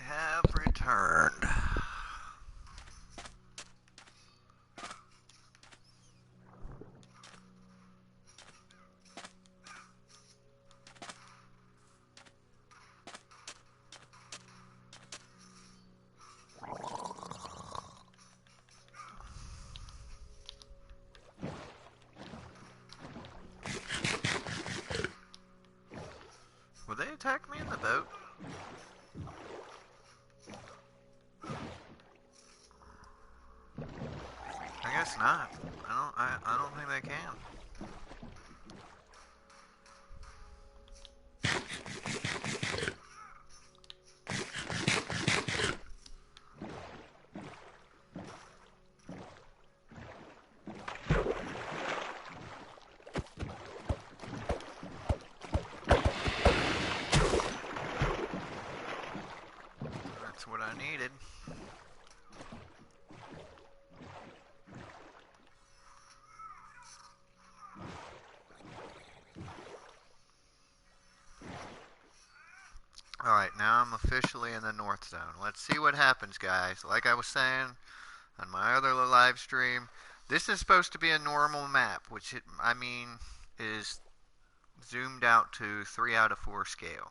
have returned. Will they attack me in the boat? I guess not. I don't think they can. That's what I needed. Alright, now I'm officially in the North Zone. Let's see what happens, guys. Like I was saying on my other live stream, this is supposed to be a normal map, which, I mean, is zoomed out to 3 out of 4 scale.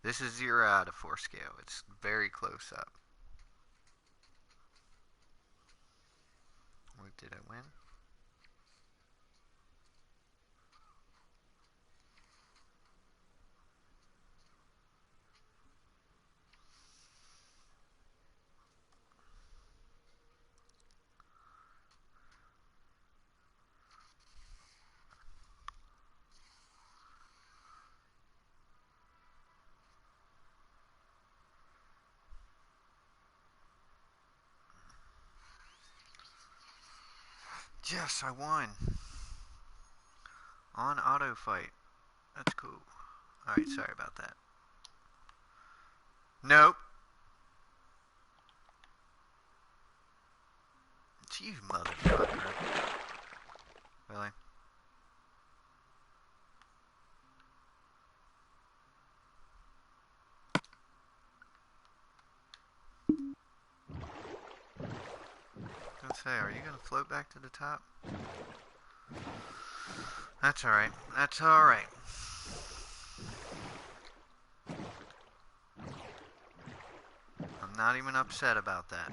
This is 0 out of 4 scale. It's very close up. What, did I win? Yes, I won. On auto fight. That's cool. Alright, sorry about that. Nope. It's you, motherfucker. Really? Let's say, are you gonna float back to the top? That's alright. That's alright. I'm not even upset about that.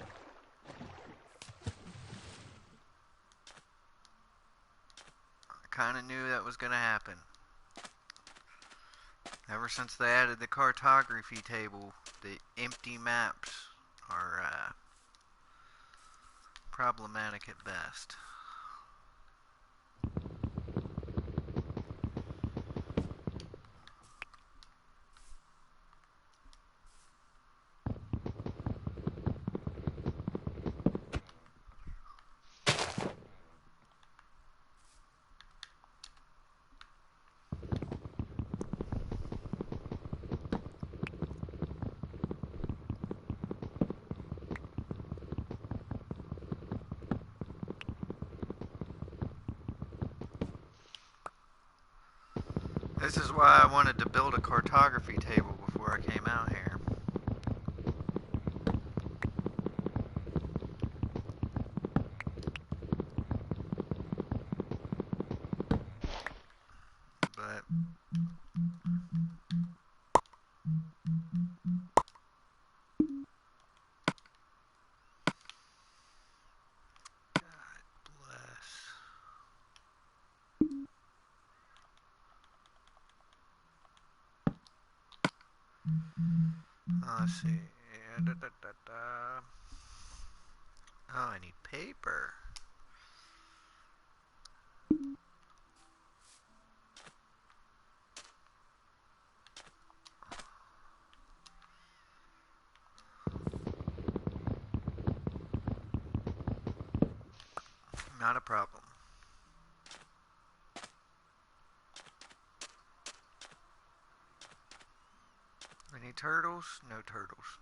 I kinda knew that was gonna happen. Ever since they added the cartography table, the empty maps are problematic at best. This is why I wanted to build a cartography table before I came out here. But God bless. Let's see. Oh, I need paper. Not a problem. Any turtles? No turtles.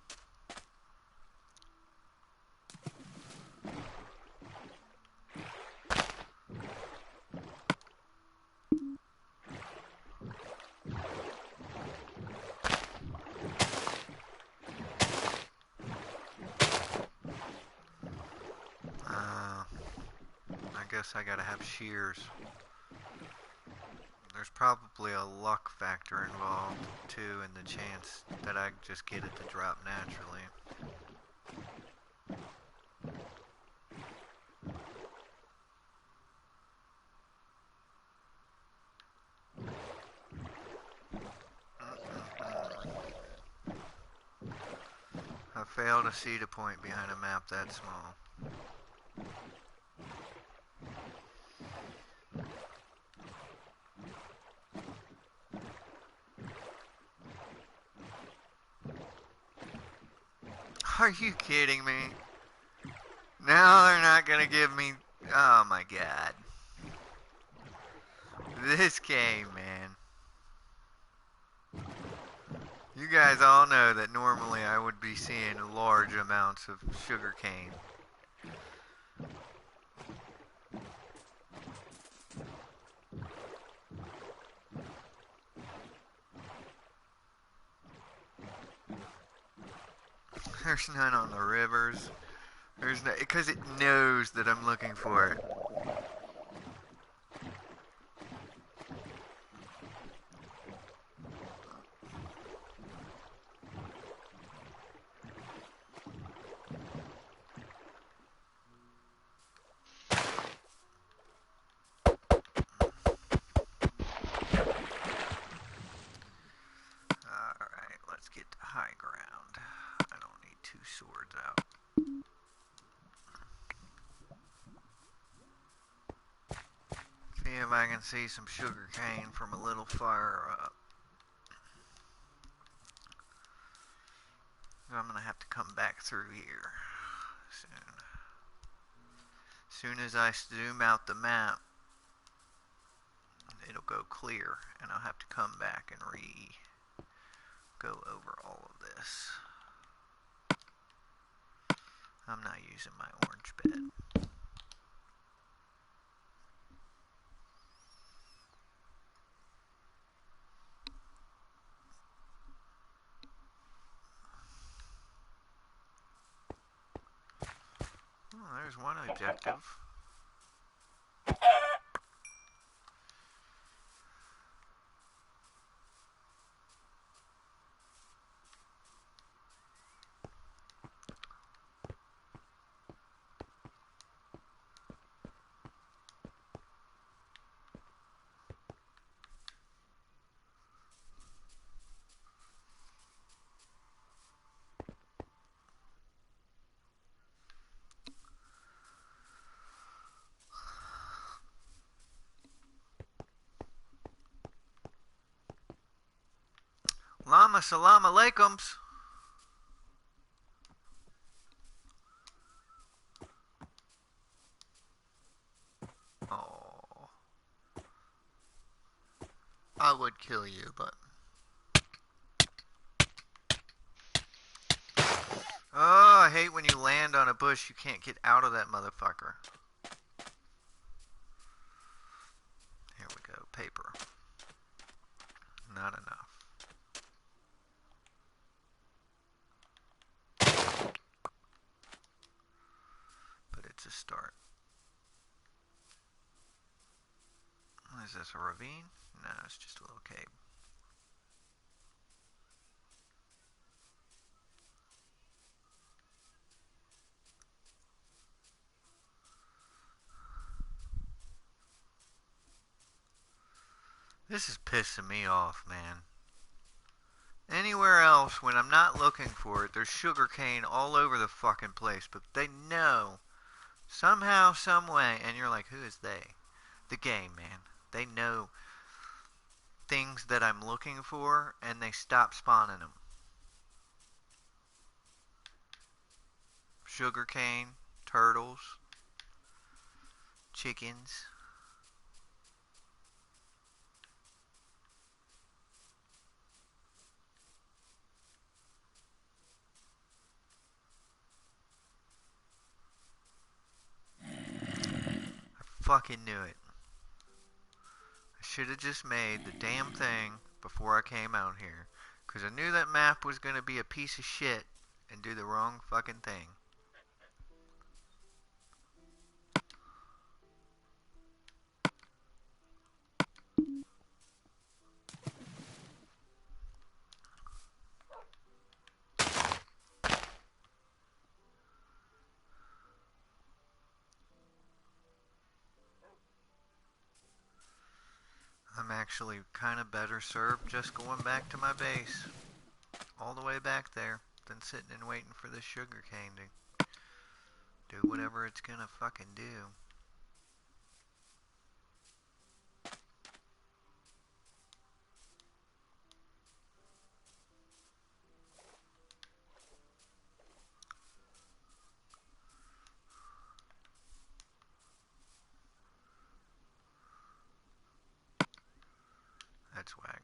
guess I gotta have shears. There's probably a luck factor involved, too, in the chance that I just get it to drop naturally. I fail to see the point behind a map that small. Are you kidding me? Now they're not gonna give me... Oh my god. This game, man. You guys all know that normally I would be seeing large amounts of sugar cane. There's none on the rivers. There's no, because it knows that I'm looking for it. Alright, let's get to high ground. I don't need two swords out. See if I can see some sugar cane from a little fire up. I'm gonna have to come back through here soon. As soon as I zoom out the map, it'll go clear, and I'll have to come back and go over all of this. I'm not using my orange bed. Oh, there's one objective. Llama salam alaikums. Oh. I would kill you, but... Oh, I hate when you land on a bush, you can't get out of that motherfucker. Here we go, paper. Not enough. But it's a start. Is this a ravine? No, it's just a little cave. This is pissing me off, man. Anywhere else, when I'm not looking for it, there's sugar cane all over the fucking place. But they know, somehow, some way, and you're like, who is they? The game, man. They know things that I'm looking for, and they stop spawning them. Sugar cane, turtles, chickens. Fucking knew it. I should have just made the damn thing before I came out here. Because I knew that map was going to be a piece of shit and do the wrong fucking thing. I'm actually kind of better served just going back to my base, all the way back there, than sitting and waiting for this sugar cane to do whatever it's gonna fucking do. That's whack.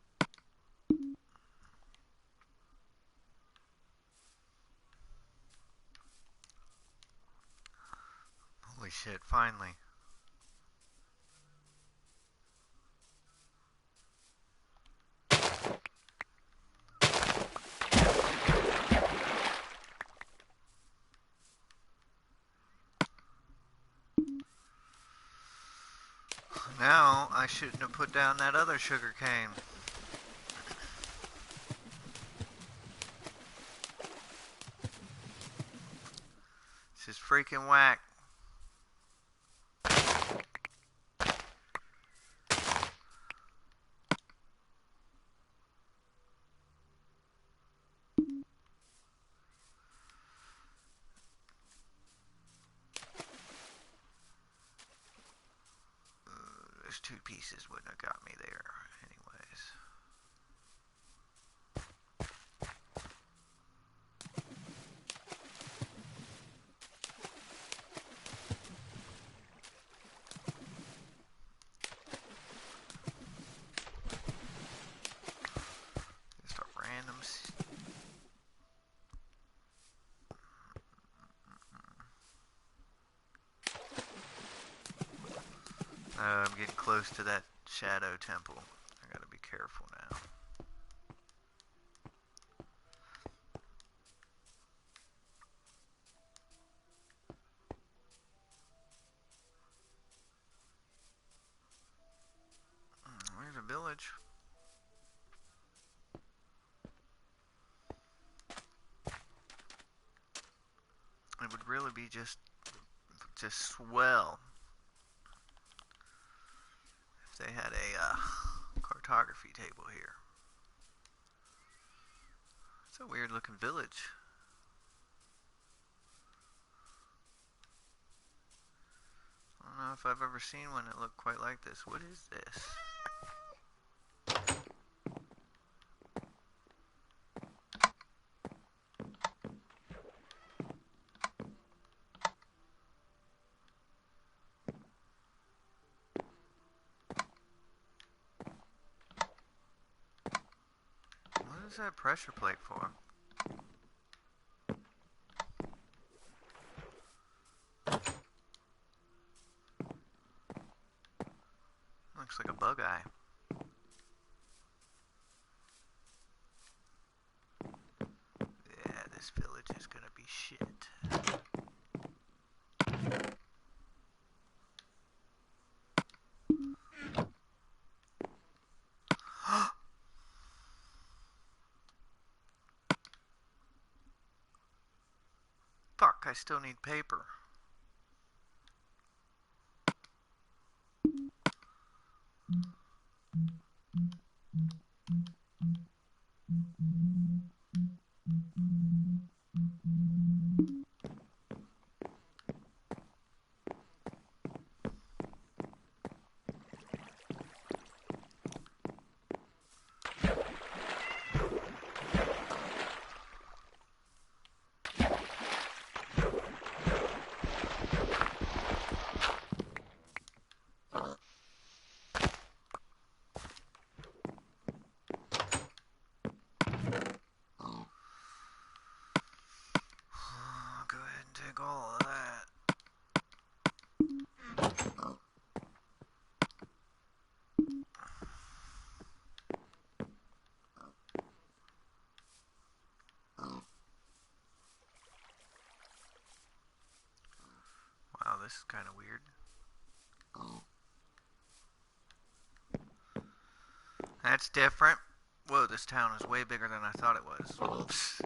Holy shit, finally. Now, I shouldn't have put down that other sugar cane. This is freaking whack. Those two pieces wouldn't have got me there anyways. Just a random... I'm getting close to that shadow temple. I gotta be careful now. There's a village. It would really be just swell if they had a cartography table here. It's a weird looking village. I don't know if I've ever seen one that looked quite like this. What is this? What is that pressure plate for? Looks like a bug eye. Yeah, this village is gonna be shit. Fuck, I still need paper. All of that. Wow, this is kind of weird. That's different. Whoa, this town is way bigger than I thought it was. Whoops.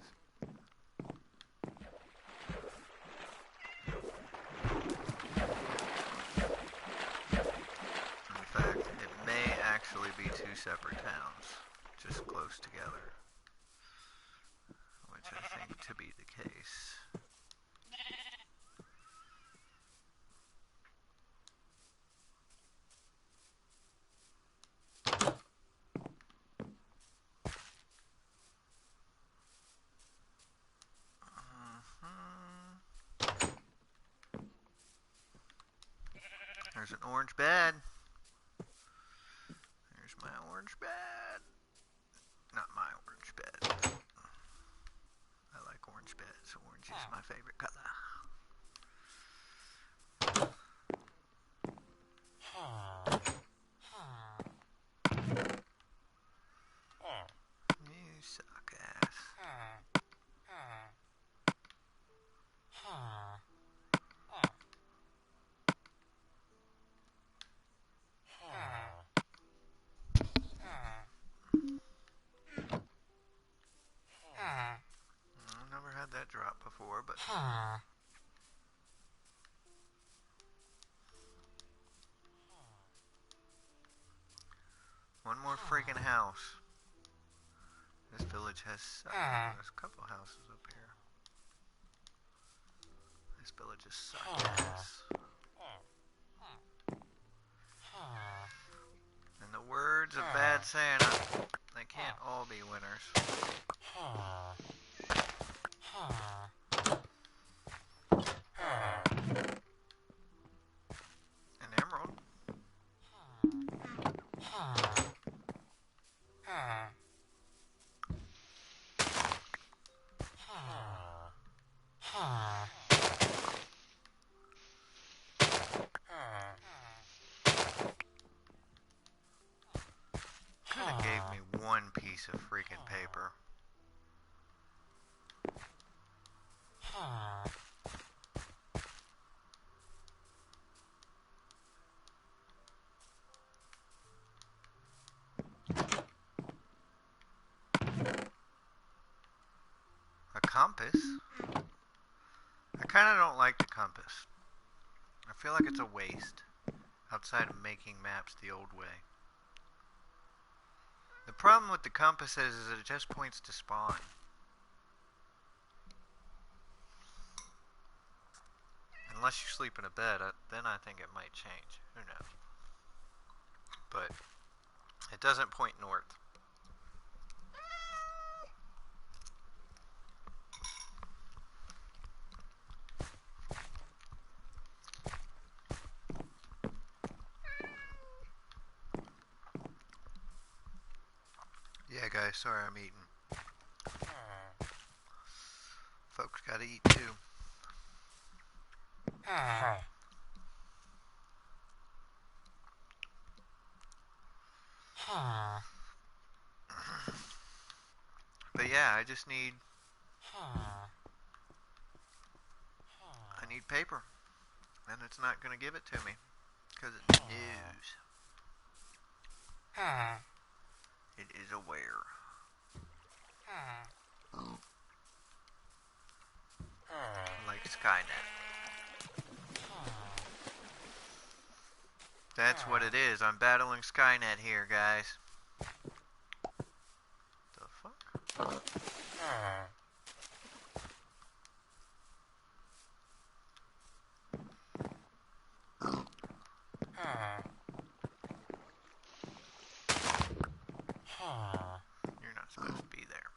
In fact, it may actually could be two separate towns, just close together, which I think to be the case. There's an orange bed. There's my orange bed. Not my orange bed. I like orange beds. Orange is my favorite color. You suck ass. I've never had that drop before, but one more freaking house. This village has there's a couple houses up here. This village is sucks. In the words of Bad Santa, they can't all be winners. An emerald. Coulda gave me one piece of freaking paper. A compass? I kinda don't like the compass. I feel like it's a waste, outside of making maps the old way. The problem with the compass is that it just points to spawn. Unless you sleep in a bed, then I think it might change. Who knows? But it doesn't point north. Yeah, guys, sorry I'm eating. Folks gotta eat too. But yeah, I just need... I need paper. And it's not gonna give it to me. Because it's news. It is aware. Like Skynet. That's what it is. I'm battling Skynet here, guys. The fuck? You're not supposed to be there.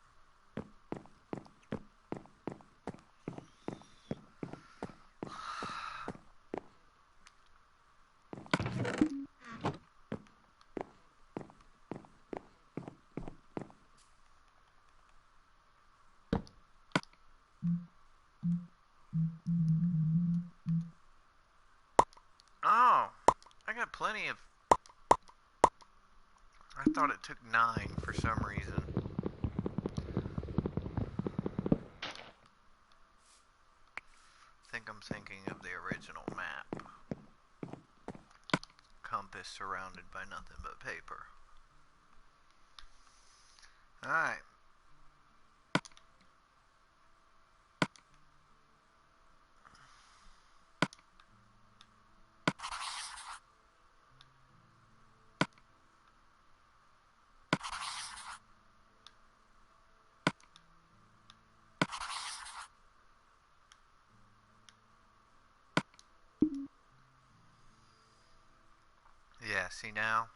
Oh, I got plenty of... I thought it took 9 for some reason. I think I'm thinking of the original map. Compass surrounded by nothing but paper. Alright. See now?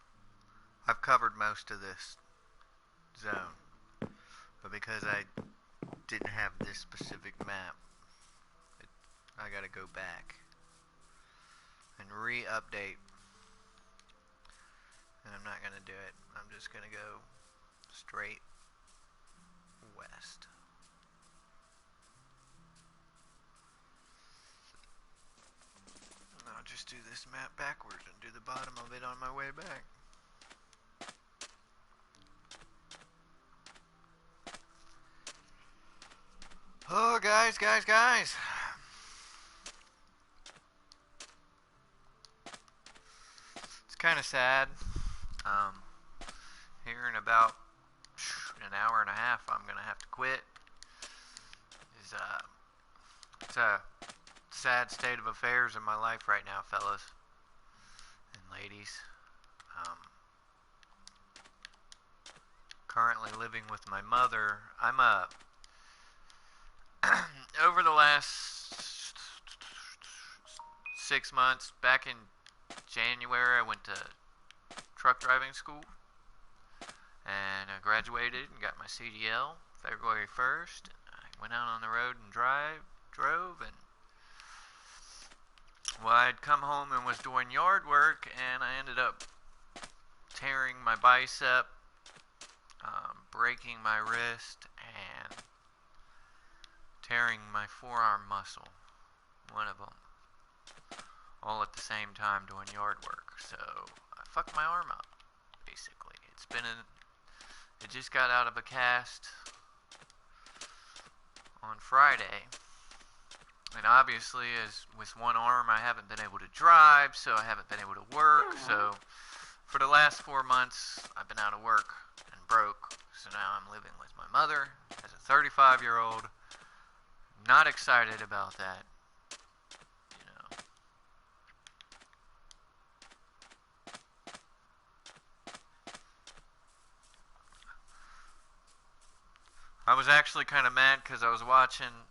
I've covered most of this zone. But because I didn't have this specific map, I gotta go back and re-update. And I'm not gonna do it. I'm just gonna go straight west. I'll just do this map backwards and do the bottom of it on my way back. Oh, guys. It's kind of sad. Here in about an hour and a half, I'm gonna have to quit. It's a sad state of affairs in my life right now, fellas and ladies. Currently living with my mother. I'm over the last 6 months, back in January, I went to truck driving school, and I graduated and got my CDL February 1st. I went out on the road and drove, and well, I'd come home and was doing yard work, and I ended up tearing my bicep, breaking my wrist, and tearing my forearm muscle, one of them, all at the same time doing yard work. So I fucked my arm up, basically. It just got out of a cast on Friday. And obviously, as with one arm, I haven't been able to drive, so I haven't been able to work. So for the last 4 months, I've been out of work and broke. So now I'm living with my mother as a 35-year-old. Not excited about that, you know. I was actually kind of mad because I was watching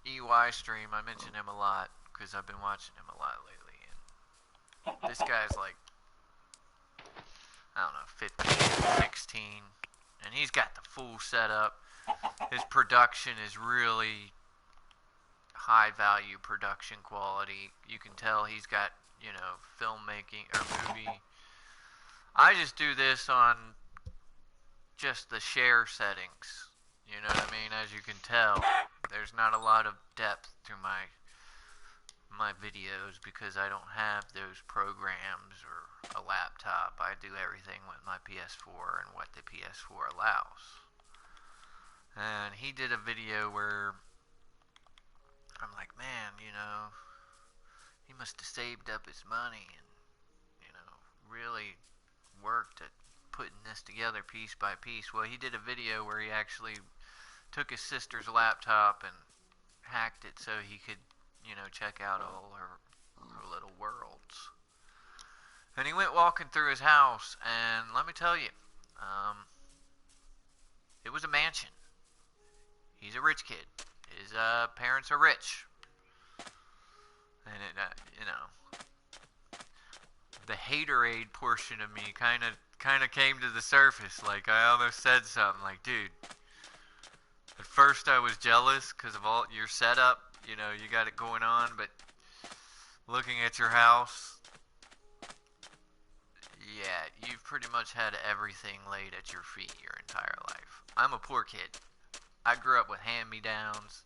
EY stream. I mention him a lot because I've been watching him a lot lately. And this guy's like, I don't know, 15, 16. And he's got the full setup. His production is really high value production quality. You can tell he's got, you know, filmmaking or movie. I just do this on just the share settings. You know what I mean? As you can tell, there's not a lot of depth to my videos because I don't have those programs or a laptop. I do everything with my PS4 and what the PS4 allows. And he did a video where I'm like, man, you know, he must have saved up his money and, you know, really worked at putting this together piece by piece. Well, he did a video where he actually took his sister's laptop and hacked it so he could, you know, check out all her little worlds. And he went walking through his house, and let me tell you, it was a mansion. He's a rich kid. His parents are rich. And it, you know, the haterade portion of me kind of came to the surface. Like, I almost said something like, dude, at first I was jealous because of all your setup. You know, you got it going on, but looking at your house, yeah, you've pretty much had everything laid at your feet your entire life. I'm a poor kid. I grew up with hand-me-downs.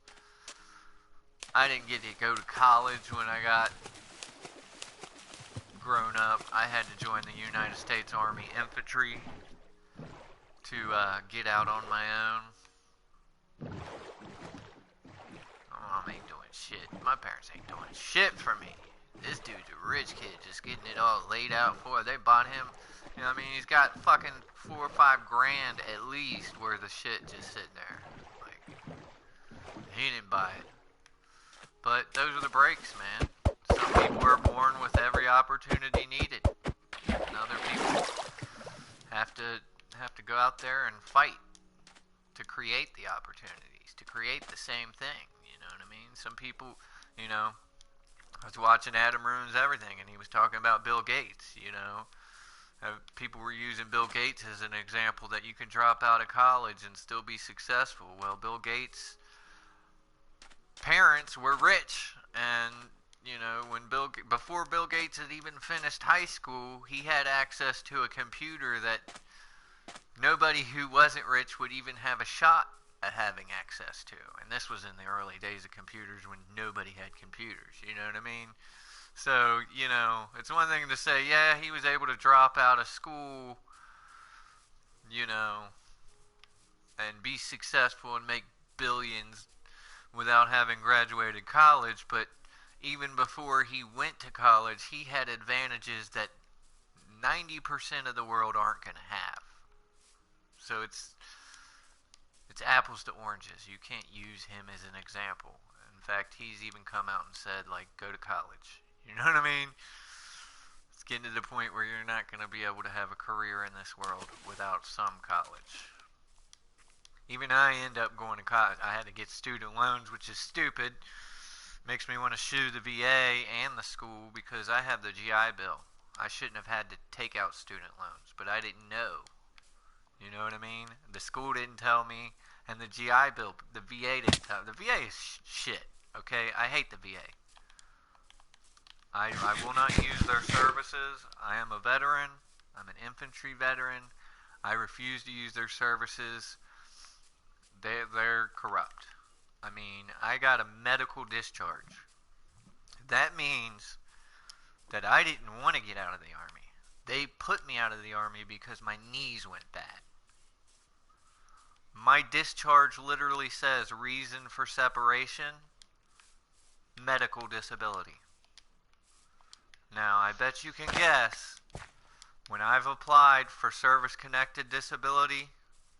I didn't get to go to college when I got grown up. I had to join the United States Army Infantry to get out on my own. My mom ain't doing shit. My parents ain't doing shit for me. This dude's a rich kid, just getting it all laid out for it. They bought him, you know what I mean? He's got fucking $4 or $5 grand at least worth of shit just sitting there. Like, he didn't buy it. But those are the breaks, man. Some people are born with every opportunity needed. And other people have to go out there and fight to create the opportunities, to create the same thing. You know what I mean? Some people, you know, I was watching Adam Ruins Everything, and he was talking about Bill Gates. People were using Bill Gates as an example that you can drop out of college and still be successful. Well, Bill Gates' parents were rich, and before Bill Gates had even finished high school, he had access to a computer that nobody who wasn't rich would even have a shot at having access to. And this was in the early days of computers when nobody had computers, you know what I mean? So, it's one thing to say, yeah, he was able to drop out of school, you know, and be successful and make billions without having graduated college, but even before he went to college, he had advantages that 90% of the world aren't going to have. So it's apples to oranges. You can't use him as an example. In fact, he's even come out and said, like, go to college. You know what I mean? It's getting to the point where you're not going to be able to have a career in this world without some college. Even I end up going to college. I had to get student loans, which is stupid. Makes me want to sue the VA and the school because I have the GI Bill. I shouldn't have had to take out student loans, but I didn't know. You know what I mean? The school didn't tell me, and the GI Bill, the VA didn't tell me. The VA is shit, okay? I hate the VA. I will not use their services. I am a veteran. I'm an infantry veteran. I refuse to use their services. They're corrupt. I mean, I got a medical discharge. That means that I didn't want to get out of the Army. They put me out of the Army because my knees went bad. My discharge literally says reason for separation, medical disability. Now, I bet you can guess, when I've applied for service-connected disability,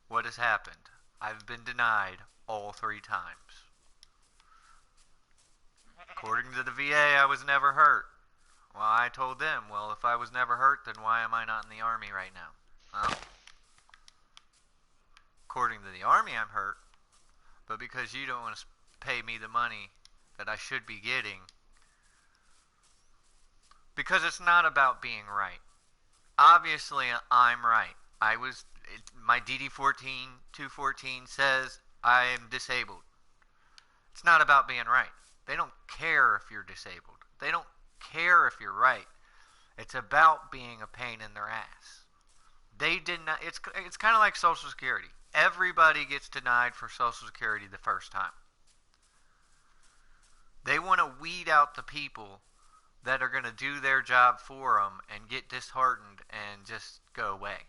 what has happened? I've been denied all 3 times. According to the VA, I was never hurt. Well, I told them, well, if I was never hurt, then why am I not in the Army right now? Well, according to the Army, I'm hurt, but because you don't want to pay me the money that I should be getting, because it's not about being right. Obviously, I'm right. My DD-14, 214 says I am disabled. It's not about being right. They don't care if you're disabled. They don't care if you're right. It's about being a pain in their ass. They did not. It's kind of like Social Security. Everybody gets denied for Social Security the first time. They want to weed out the people that are going to do their job for them and get disheartened and just go away.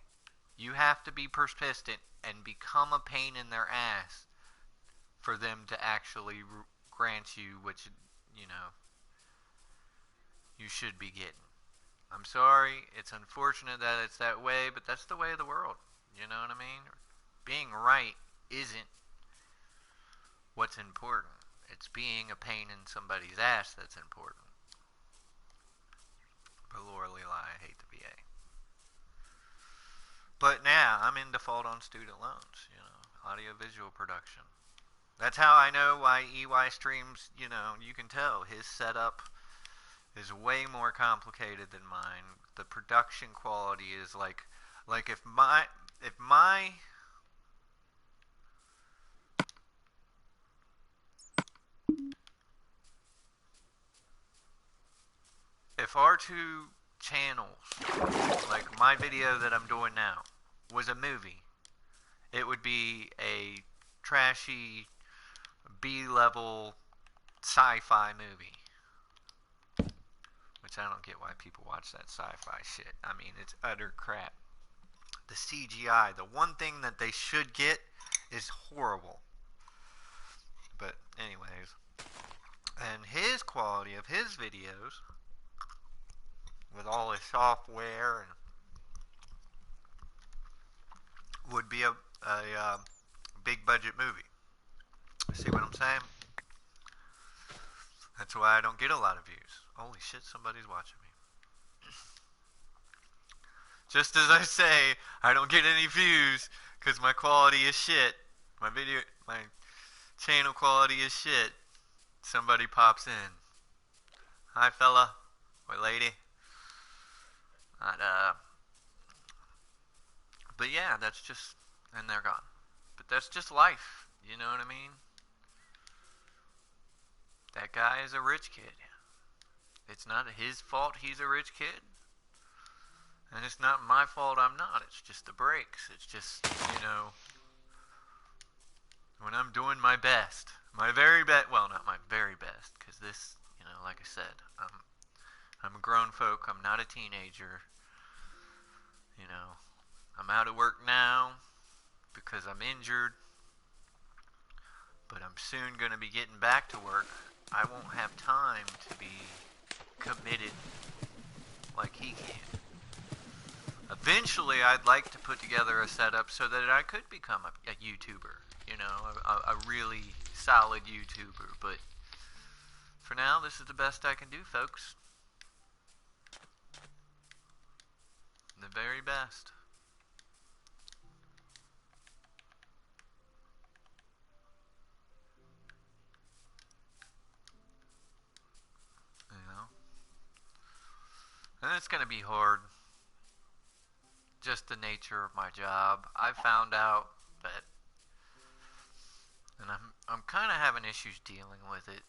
You have to be persistent and become a pain in their ass for them to actually grant you what you should be getting. I'm sorry, it's unfortunate that it's that way, but that's the way of the world. You know what I mean? Being right isn't what's important. It's being a pain in somebody's ass that's important. But Lorelei, I hate the VA. But now I'm in default on student loans, audio-visual production. That's how I know why EY Streams, you can tell his setup is way more complicated than mine. The production quality is like if our 2 channels, like my video that I'm doing now, was a movie, it would be a trashy B-level sci-fi movie. Which I don't get why people watch that sci-fi shit. I mean, it's utter crap. The CGI, the one thing that they should get, is horrible. But anyways, and his quality of his videos, with all his software, and would be a big budget movie. See what I'm saying? That's why I don't get a lot of views. Holy shit, somebody's watching me. Just as I say, I don't get any views because my quality is shit. My channel quality is shit. Somebody pops in. Hi, fella. Or lady. Not, but yeah, that's just, and they're gone. But that's just life. You know what I mean? That guy is a rich kid. It's not his fault he's a rich kid. And it's not my fault I'm not. It's just the breaks. It's just, when I'm doing my best. My very best. Well, not my very best. Because this, like I said, I'm a grown folk. I'm not a teenager. You know, I'm out of work now because I'm injured. But I'm soon going to be getting back to work. I won't have time to be committed like he can. Eventually, I'd like to put together a setup so that I could become a YouTuber. A really solid YouTuber. But for now, this is the best I can do, folks. The very best. You know? And it's going to be hard. Just the nature of my job. I found out that, and I'm kind of having issues dealing with it.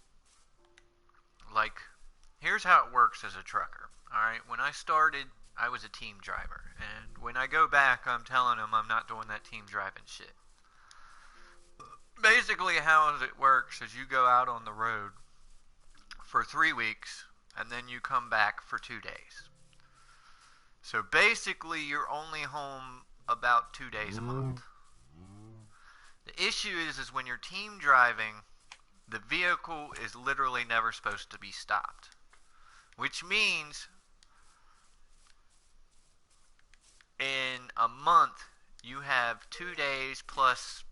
Like, here's how it works as a trucker. Alright, when I started, I was a team driver. And when I go back, I'm telling them I'm not doing that team driving shit. Basically, how it works is you go out on the road for 3 weeks, and then you come back for 2 days. So basically, you're only home about 2 days a month. The issue is when you're team driving, the vehicle is literally never supposed to be stopped. Which means in a month, you have 2 days plus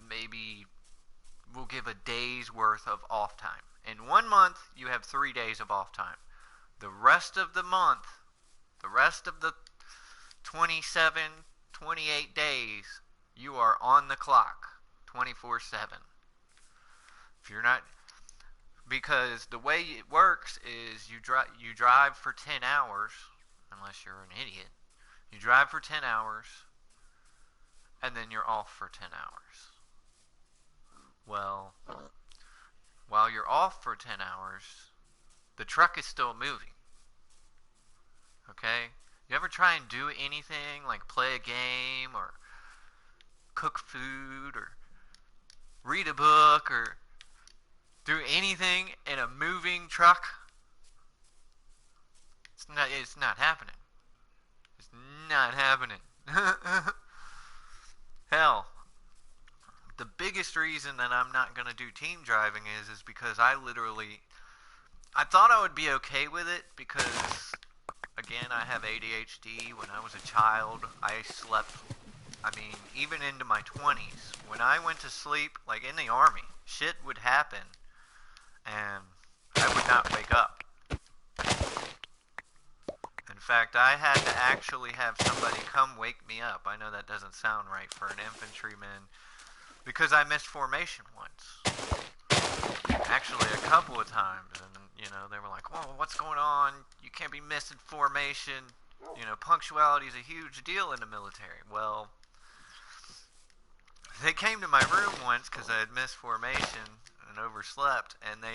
maybe we'll give a day's worth of off time. In 1 month, you have 3 days of off time. The rest of the month, the rest of the 27, 28 days, you are on the clock 24/7. If you're not, because the way it works is you drive for 10 hours, unless you're an idiot. You drive for 10 hours, and then you're off for 10 hours. Well, while you're off for 10 hours, the truck is still moving. Okay? You ever try and do anything like play a game or cook food or read a book or do anything in a moving truck? It's not happening. It's not happening. Hell, the biggest reason that I'm not going to do team driving is because I thought I would be okay with it because, again, I have ADHD. When I was a child, I slept, even into my 20s. When I went to sleep, like in the army, shit would happen and I would not wake up. In fact, I had to actually have somebody come wake me up. I know that doesn't sound right for an infantryman because I missed formation once. Actually, a couple of times, and they were like, "Whoa, what's going on? You can't be missing formation. Punctuality is a huge deal in the military." Well, they came to my room once because I had missed formation and overslept, and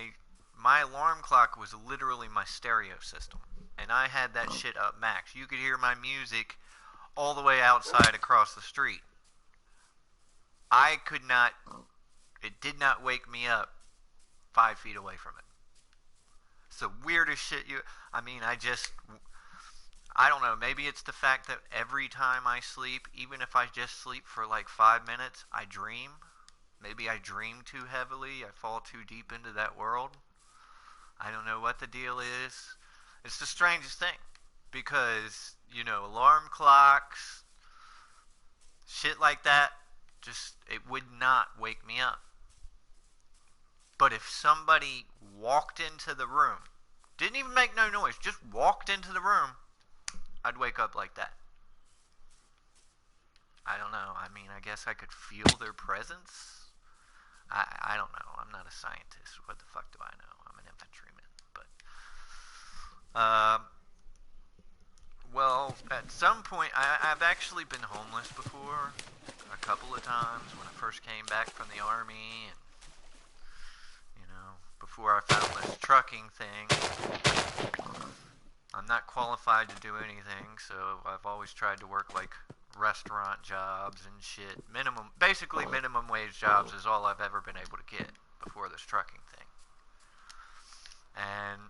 my alarm clock was literally my stereo system, and I had that shit up max. You could hear my music all the way outside across the street. I could not. It did not wake me up 5 feet away from it. It's the weirdest shit I don't know, maybe it's the fact that every time I sleep, even if I just sleep for like 5 minutes, I dream. Maybe I dream too heavily, I fall too deep into that world. I don't know what the deal is. It's the strangest thing. Because, alarm clocks, shit like that, it would not wake me up. But if somebody walked into the room, didn't even make no noise, just walked into the room, I'd wake up like that. I don't know. I guess I could feel their presence. I don't know. I'm not a scientist. What the fuck do I know? I'm an infantryman. But Uh, well, at some point, I've actually been homeless before, a couple of times when I first came back from the army, and before I found this trucking thing. I'm not qualified to do anything, so I've always tried to work like restaurant jobs and shit. Basically minimum wage jobs is all I've ever been able to get before this trucking thing. And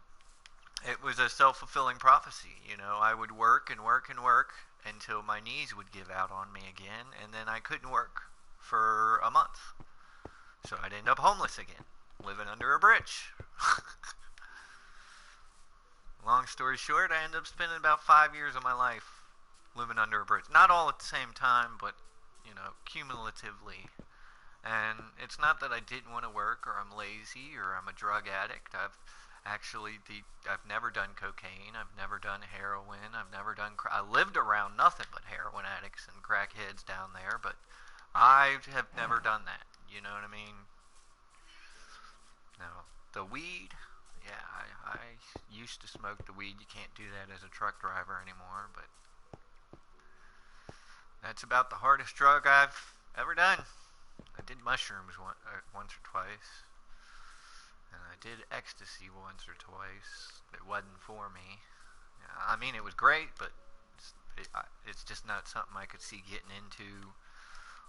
it was a self-fulfilling prophecy. I would work and work and work until my knees would give out on me again, and then I couldn't work for a month. So I'd end up homeless again, living under a bridge. Long story short, I ended up spending about 5 years of my life living under a bridge. Not all at the same time, but, cumulatively. And it's not that I didn't want to work, or I'm lazy, or I'm a drug addict. I've never done cocaine. I've never done heroin. I've never done I lived around nothing but heroin addicts and crackheads down there, but I have never done that. You know what I mean? No. The weed, yeah, I used to smoke the weed. You can't do that as a truck driver anymore, but that's about the hardest drug I've ever done. I did mushrooms once or twice, and I did ecstasy once or twice. It wasn't for me. I mean, it was great, but it's just not something I could see getting into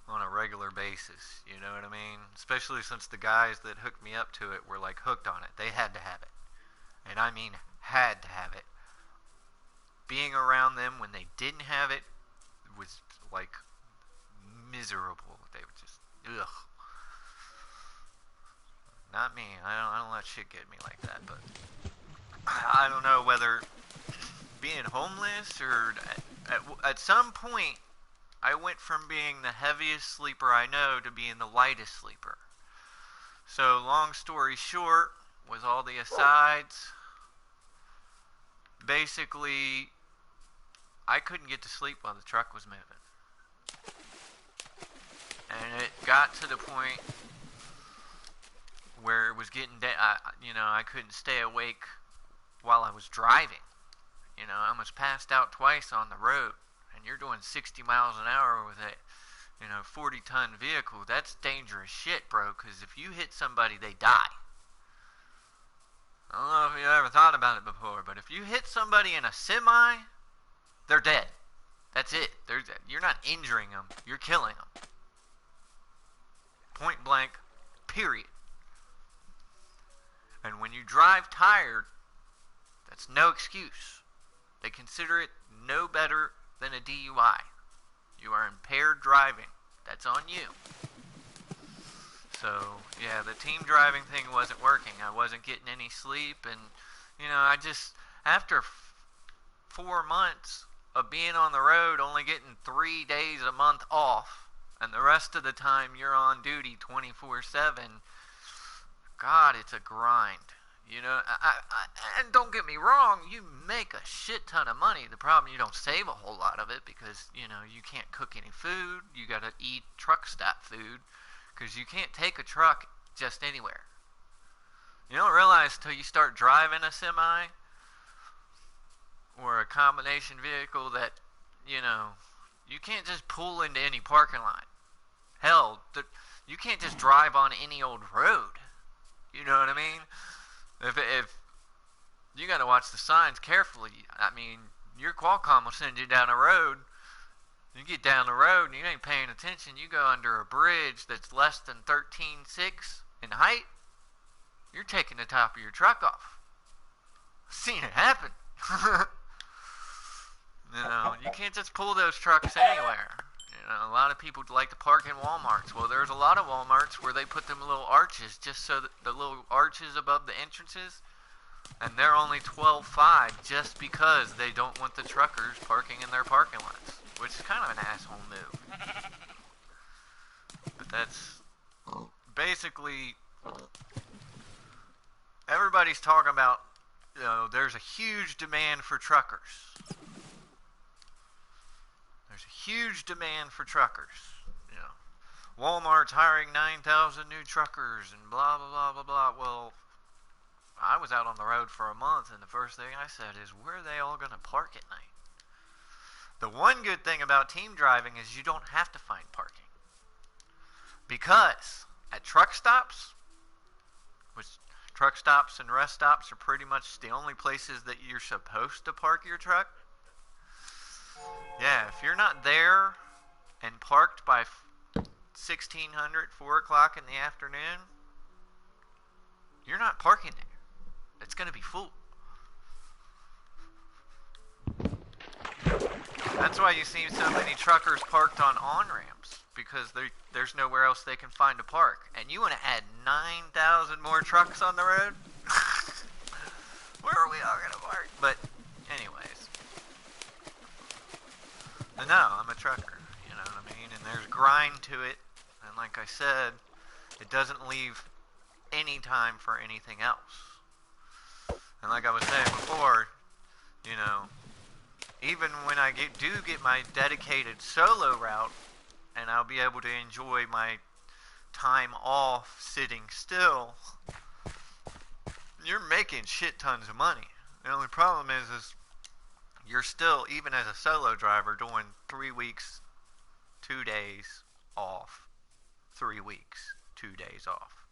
on a regular basis. You know what I mean? Especially since the guys that hooked me up to it were like hooked on it. They had to have it. And I mean had to have it. Being around them when they didn't have it was like miserable. They were just ugh. Not me. I don't let shit get me like that, but I don't know whether being homeless or at some point I went from being the heaviest sleeper I know to being the lightest sleeper. So long story short, with all the asides, basically I couldn't get to sleep while the truck was moving. And it got to the point where it was getting I couldn't stay awake while I was driving. I almost passed out twice on the road. And you're doing 60 miles an hour with a 40-ton vehicle. That's dangerous shit, bro, because if you hit somebody, they die. I don't know if you ever thought about it before, but if you hit somebody in a semi, they're dead. That's it. You're not injuring them. You're killing them. Point blank, period. And when you drive tired, that's no excuse. They consider it no better than a DUI. You are impaired driving. That's on you. So, yeah, the team driving thing wasn't working. I wasn't getting any sleep, and, after 4 months of being on the road, only getting 3 days a month off, and the rest of the time you're on duty 24/7, God, it's a grind. And don't get me wrong, you make a shit ton of money. The problem, you don't save a whole lot of it because, you can't cook any food. You got to eat truck stop food because you can't take a truck just anywhere. You don't realize till you start driving a semi or a combination vehicle that, you can't just pull into any parking lot. Hell, you can't just drive on any old road. You know what I mean? If you got to watch the signs carefully. I mean, your Qualcomm will send you down a road. You get down the road and you ain't paying attention. You go under a bridge that's less than 13.6 in height. You're taking the top of your truck off. I've seen it happen. You can't just pull those trucks anywhere. A lot of people like to park in Walmarts. Well, there's a lot of Walmarts where they put them little arches, just so that the little arches above the entrances, and they're only 12.5 just because they don't want the truckers parking in their parking lots, which is kind of an asshole move. But that's basically, everybody's talking about, there's a huge demand for truckers. There's a huge demand for truckers. Walmart's hiring 9,000 new truckers and blah, blah, blah, blah, blah. Well, I was out on the road for a month, and the first thing I said is, where are they all going to park at night? The one good thing about team driving is you don't have to find parking. Because at truck stops, which truck stops and rest stops are pretty much the only places that you're supposed to park your truck. Yeah, if you're not there and parked by 1600, 4 o'clock in the afternoon, you're not parking there. It's going to be full. That's why you see so many truckers parked on on-ramps, because there's nowhere else they can find to park. And you want to add 9,000 more trucks on the road? Where are we all going to park? But anyways. No, I'm a trucker, you know what I mean? And there's grind to it. And like I said, it doesn't leave any time for anything else. And like I was saying before, you know, even when I do get my dedicated solo route, and I'll be able to enjoy my time off sitting still, you're making shit tons of money. The only problem is you're still, even as a solo driver, doing 3 weeks, 2 days off. 3 weeks, 2 days off.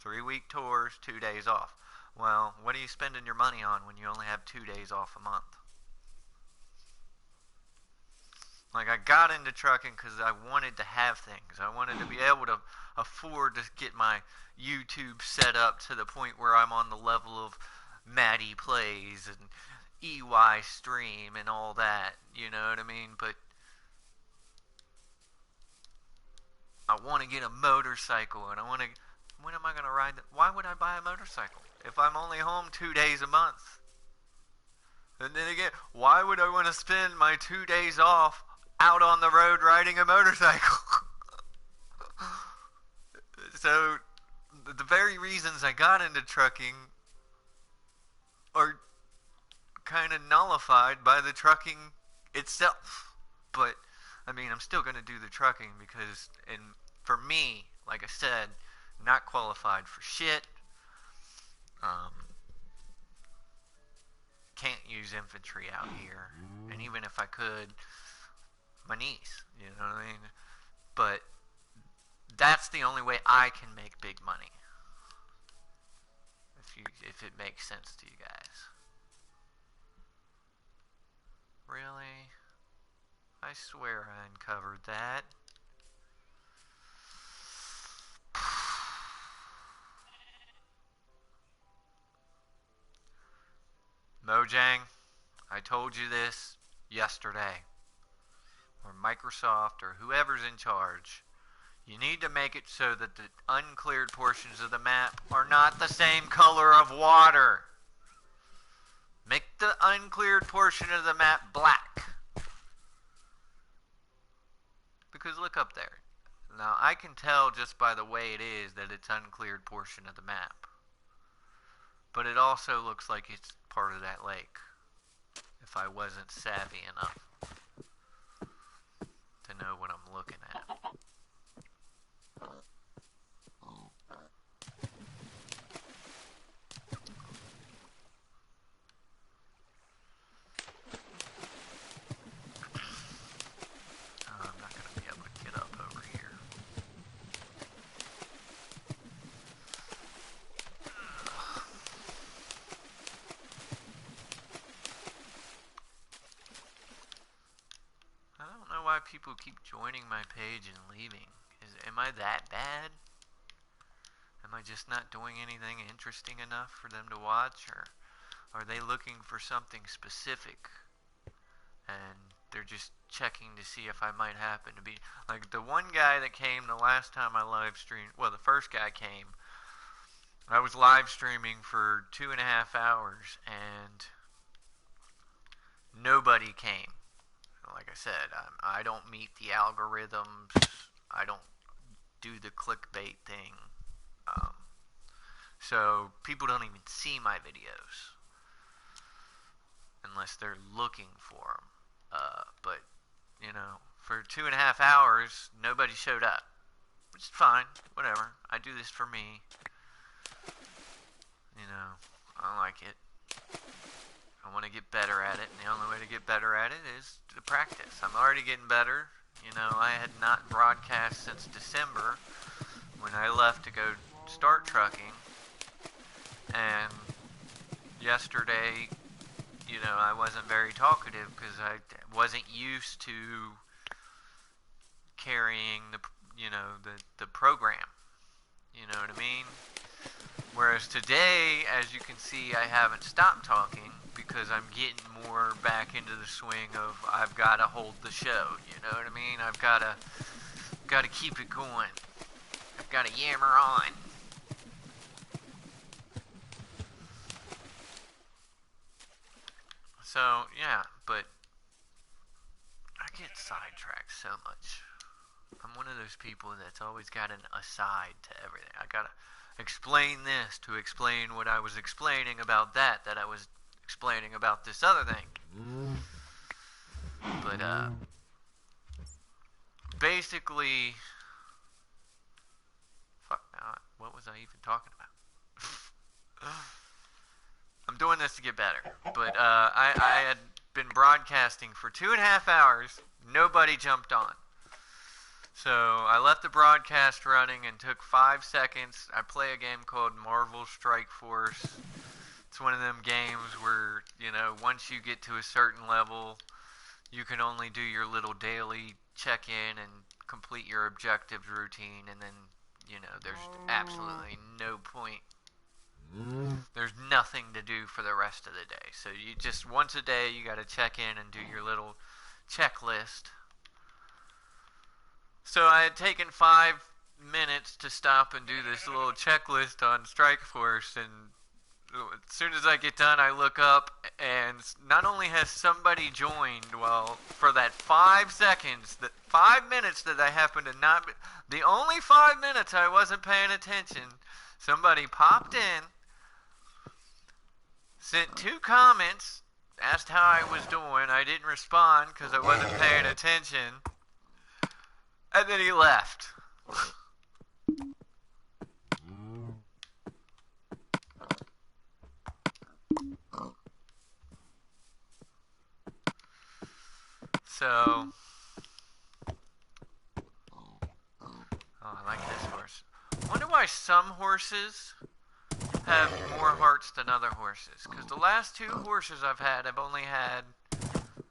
3-week tours, 2 days off. Well, what are you spending your money on when you only have 2 days off a month? Like, I got into trucking because I wanted to have things. I wanted to be able to afford to get my YouTube set up to the point where I'm on the level of Maddie Plays and EY Stream and all that. You know what I mean? But I want to get a motorcycle, and I want to... When am I going to ride that? Why would I buy a motorcycle if I'm only home 2 days a month? And then again, why would I want to spend my 2 days off out on the road riding a motorcycle? So, the very reasons I got into trucking are kind of nullified by the trucking itself. But, I mean, I'm still going to do the trucking because, and for me, like I said, not qualified for shit. Can't use infantry out here. And even if I could, my knees, you know what I mean? But that's the only way I can make big money. If it makes sense to you guys. Really? I swear I uncovered that. Mojang, I told you this yesterday. Or Microsoft, or whoever's in charge. You need to make it so that the uncleared portions of the map are not the same color of water. Make the uncleared portion of the map black. Because look up there. Now, I can tell just by the way it is that it's uncleared portion of the map. But it also looks like it's part of that lake. If I wasn't savvy enough to know what I'm looking at. I'm not going to be able to get up over here. I don't know why people keep joining my page and leaving. Am I that bad? Am I just not doing anything interesting enough for them to watch? Or are they looking for something specific? And they're just checking to see if I might happen to be... Like the one guy that came the last time I live streamed... Well, the first guy came. I was live streaming for 2.5 hours and nobody came. Like I said, I don't meet the algorithms. I don't do the clickbait thing. So people don't even see my videos unless they're looking for them. But, you know, for 2.5 hours, nobody showed up. Which is fine. Whatever. I do this for me. You know, I like it. I want to get better at it, and the only way to get better at it is to practice. I'm already getting better. You know, I had not broadcast since December when I left to go start trucking. And yesterday, you know, I wasn't very talkative because I wasn't used to carrying the program. You know what I mean? Whereas today, as you can see, I haven't stopped talking because I'm getting more back into the swing of I've got to hold the show. You know what I mean? I've got to keep it going. I've got to yammer on. So yeah, but I get sidetracked so much. I'm one of those people that's always got an aside to everything. I gotta explain this to explain what I was explaining about that I was explaining about this other thing. But basically, fuck, what was I even talking about? I'm doing this to get better. But I had been broadcasting for 2.5 hours. Nobody jumped on. So I left the broadcast running and took 5 seconds. I play a game called Marvel Strike Force. It's one of them games where, you know, once you get to a certain level, you can only do your little daily check-in and complete your objectives routine, and then, you know, there's absolutely no point. There's nothing to do for the rest of the day. So you just, once a day, you got to check in and do your little checklist. So I had taken 5 minutes to stop and do this little checklist on Strike Force, and as soon as I get done, I look up, and not only has somebody joined, well, for that 5 seconds, that 5 minutes that I happened to not be, the only 5 minutes I wasn't paying attention, somebody popped in, sent 2 comments, asked how I was doing. I didn't respond because I wasn't paying attention. And then he left. So, I like this horse. Wonder why some horses have more hearts than other horses. Because the last 2 horses I've had, I've only had,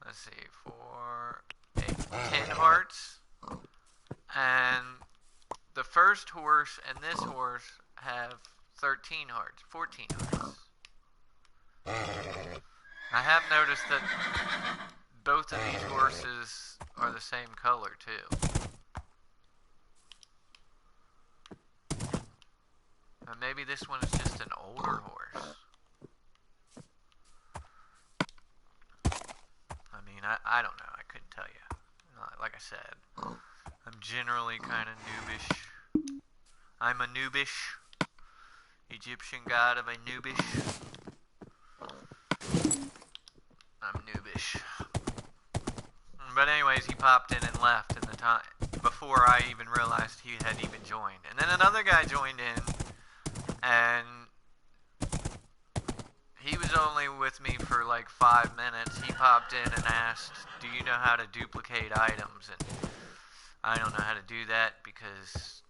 let's see, 4, 8, 10 hearts. And the first horse and this horse have 13 hearts, 14 hearts. I have noticed that both of these horses are the same color too. And maybe this one is just an older horse. I mean, I don't know. I couldn't tell you. Like I said, I'm generally kind of noobish. I'm a noobish. Egyptian god of Anubish. I'm noobish. But anyways, he popped in and left in the time before I even realized he had even joined. And then another guy joined in, and he was only with me for like 5 minutes. He popped in and asked, "Do you know how to duplicate items?" And I don't know how to do that because,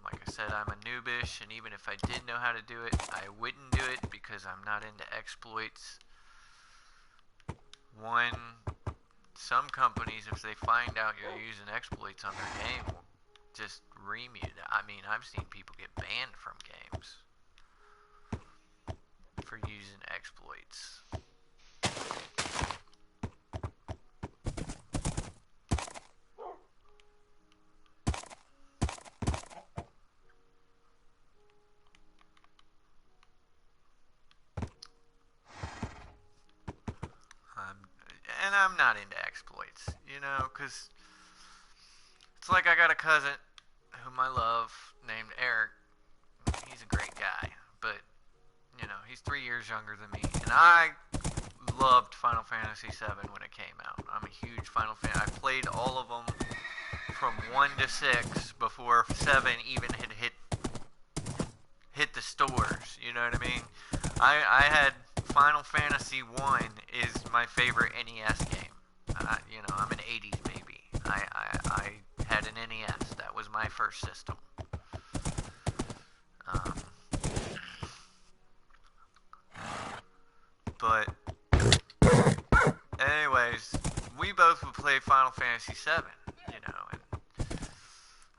like I said, I'm a noobish, and even if I did know how to do it, I wouldn't do it because I'm not into exploits. Some companies, if they find out you're using exploits on their game, will just remute it. I mean, I've seen people get banned from games for using exploits. And I'm not into exploits, you know, because it's like I got a cousin whom I love named Eric. He's a great guy, but, you know, he's 3 years younger than me, and I loved Final Fantasy VII when it came out. I'm a huge Final Fantasy. I played all of them from 1 to 6 before 7 even had hit hit the stores. You know what I mean? I had Final Fantasy 1 is my favorite NES game. You know, I'm an 80s baby. I had an NES. That was my first system. But anyways, we both would play Final Fantasy 7, you know, and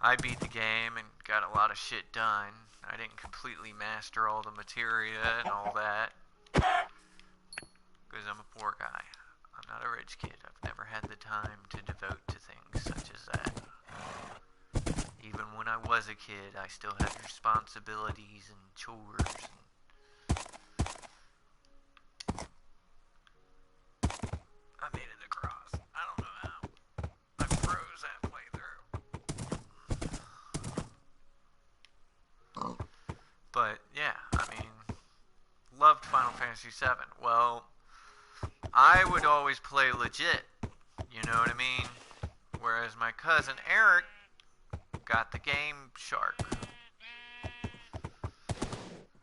I beat the game and got a lot of shit done. I didn't completely master all the materia and all that, because I'm a poor guy. I'm not a rich kid. I've never had the time to devote to things such as that. Even when I was a kid, I still had responsibilities and chores. I made it across. I don't know how. I froze halfway through. But yeah, I mean, loved Final Fantasy VII. Well, I would always play legit. You know what I mean? Whereas my cousin Eric got the Game Shark.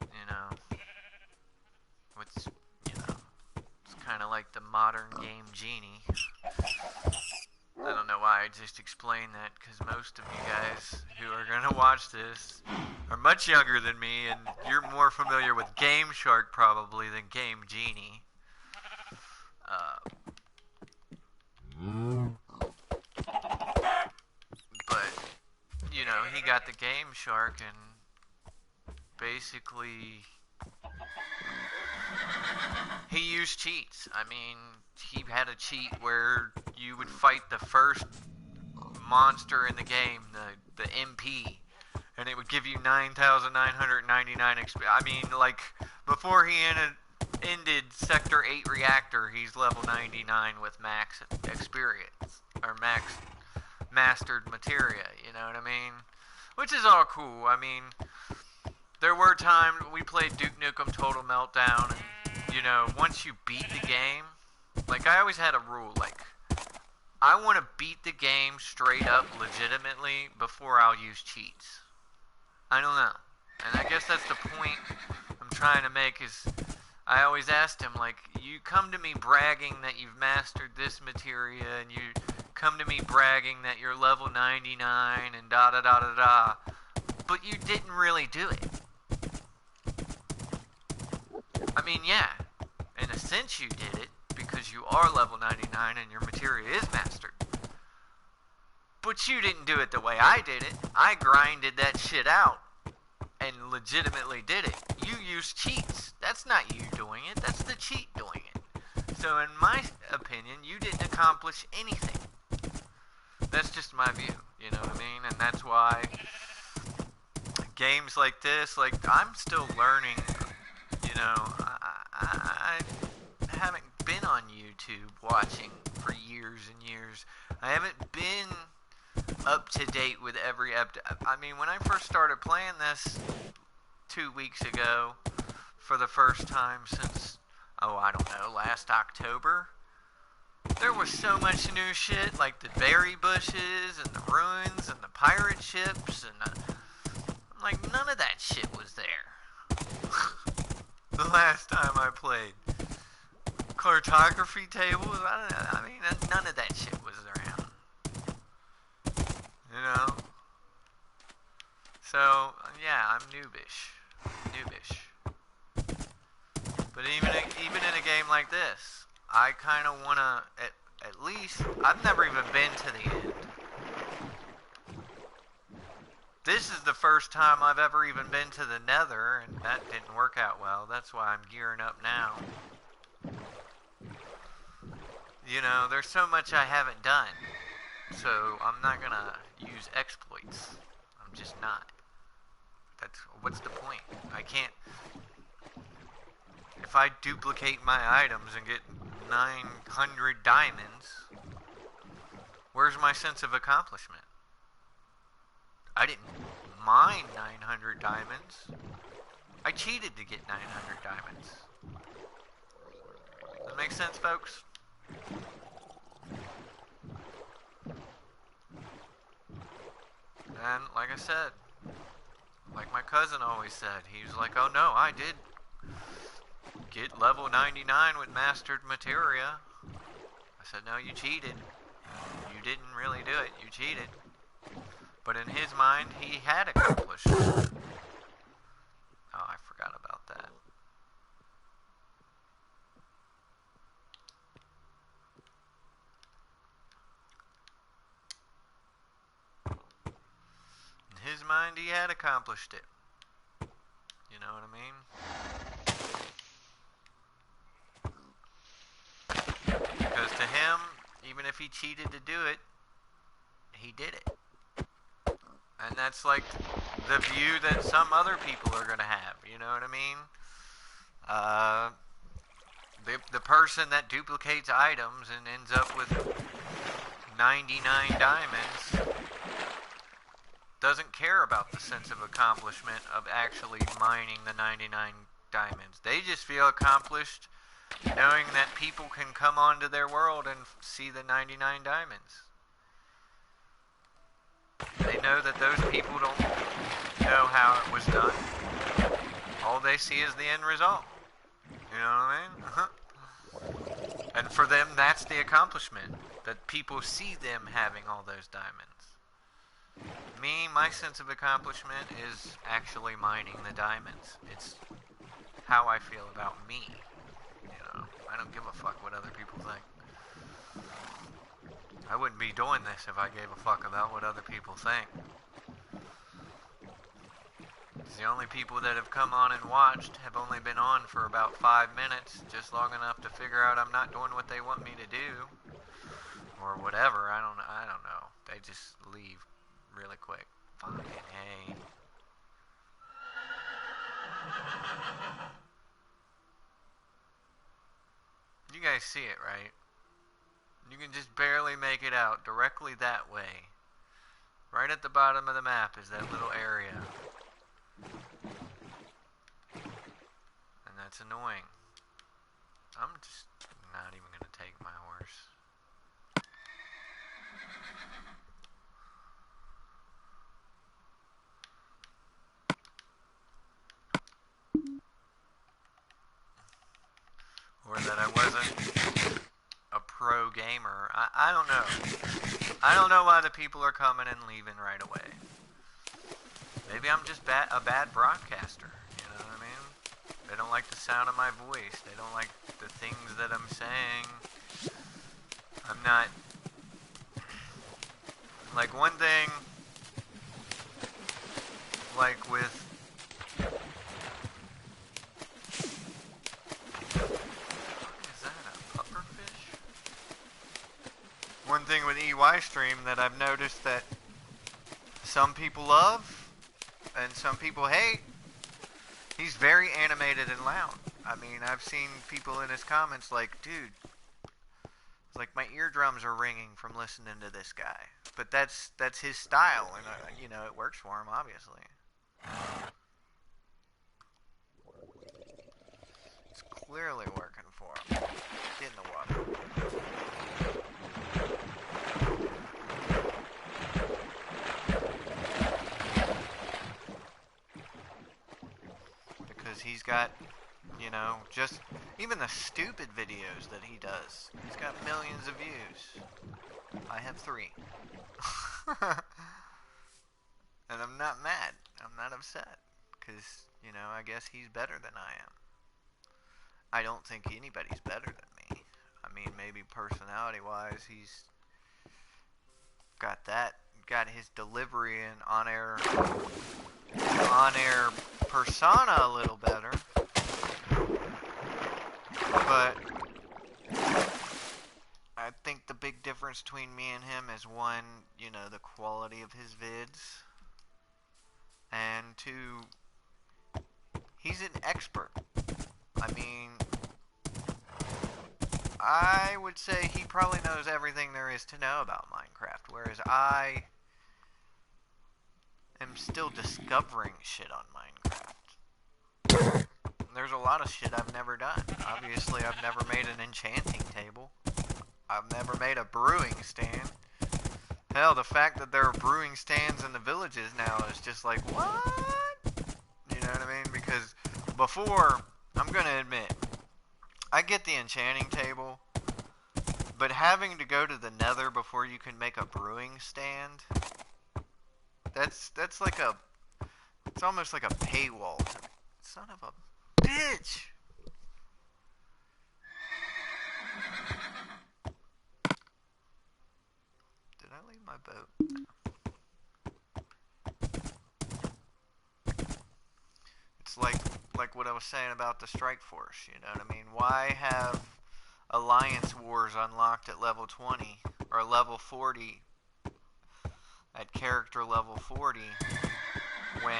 You know, it's kind of like the modern Game Genie. I don't know why I just explained that, because most of you guys who are going to watch this are much younger than me, and you're more familiar with Game Shark probably than Game Genie. But, you know, he got the Game Shark, and basically he used cheats. I mean, he had a cheat where you would fight the first monster in the game, the MP, and it would give you 9,999 XP. I mean, like, before he ended Sector 8 Reactor, he's level 99 with max experience, or max mastered materia, you know what I mean? Which is all cool. I mean, there were times we played Duke Nukem Total Meltdown, and, you know, once you beat the game, like, I always had a rule, like, I want to beat the game straight up legitimately before I'll use cheats. I don't know. And I guess that's the point I'm trying to make, is I always asked him, like, you come to me bragging that you've mastered this materia, and you come to me bragging that you're level 99 and da-da-da-da-da, but you didn't really do it. I mean, yeah, in a sense you did it, because you are level 99 and your materia is mastered. But you didn't do it the way I did it. I grinded that shit out and legitimately did it. You used cheats. That's not you doing it. That's the cheat doing it. So in my opinion, you didn't accomplish anything. That's just my view, you know what I mean? And that's why games like this, like, I'm still learning, you know, I haven't been on YouTube watching for years and years. I haven't been up to date with every I mean, when I first started playing this 2 weeks ago, for the first time since, I don't know, last October, there was so much new shit, like the berry bushes and the ruins and the pirate ships, and I'm like, none of that shit was there the last time I played. Cartography tables, I mean, none of that shit was around. You know? So, yeah, I'm noobish. But even in a game like this, I kind of want to, at least, I've never even been to the end. This is the first time I've ever even been to the nether, and that didn't work out well. That's why I'm gearing up now. You know, there's so much I haven't done, so I'm not gonna use exploits. I'm just not. What's the point? I can't. If I duplicate my items and get 900 diamonds, where's my sense of accomplishment? I didn't mine 900 diamonds. I cheated to get 900 diamonds. Does that make sense, folks? And like I said, Like my cousin always said, he was like, oh no, I did get level 99 with mastered materia. I said, no, you cheated. You didn't really do it, you cheated. But in his mind, he had accomplished it. Oh, I forgot about that. In his mind, he had accomplished it. You know what I mean? Because to him, even if he cheated to do it, he did it. And that's like the view that some other people are going to have. You know what I mean? The person that duplicates items and ends up with 99 diamonds doesn't care about the sense of accomplishment of actually mining the 99 diamonds. They just feel accomplished knowing that people can come onto their world and see the 99 diamonds. They know that those people don't know how it was done. All they see is the end result. You know what I mean? And for them, that's the accomplishment. That people see them having all those diamonds. Me, my sense of accomplishment is actually mining the diamonds. It's how I feel about me. You know, I don't give a fuck what other people think. I wouldn't be doing this if I gave a fuck about what other people think. The only people that have come on and watched have only been on for about 5 minutes, just long enough to figure out I'm not doing what they want me to do, or whatever. I don't know. They just leave really quick. Fucking hey. You guys see it, right? You can just barely make it out directly that way. Right at the bottom of the map is that little area. And that's annoying. I'm just not even going to take my horse. Or that I wasn't a pro gamer. I don't know. I don't know why the people are coming and leaving right away. Maybe I'm just a bad broadcaster. You know what I mean? They don't like the sound of my voice. They don't like the things that I'm saying. I'm not... Like, one thing... Like, with... One thing with EY stream that I've noticed that some people love and some people hate, he's very animated and loud. I mean, I've seen people in his comments like, dude, it's like my eardrums are ringing from listening to this guy. But that's his style, and you know, it works for him, obviously. It's clearly working for him. Get in the water. He's got, you know, just even the stupid videos that he does. He's got millions of views. I have 3. And I'm not mad. I'm not upset. Because, you know, I guess he's better than I am. I don't think anybody's better than me. I mean, maybe personality-wise, he's got that. Got his delivery and on-air persona a little better, but I think the big difference between me and him is, one, you know, the quality of his vids, and 2, he's an expert. I mean, I would say he probably knows everything there is to know about Minecraft, whereas I am still discovering shit on Minecraft. There's a lot of shit I've never done. Obviously, I've never made an enchanting table. I've never made a brewing stand. Hell, the fact that there are brewing stands in the villages now is just like, what? before, I'm gonna admit, I get the enchanting table, but having to go to the nether before you can make a brewing stand, that's like a, it's almost like a paywall. Son of a bitch! Did I leave my boat? It's like what I was saying about the strike force, you know what I mean? Why have Alliance Wars unlocked at level 20 or level 40 at character level 40 when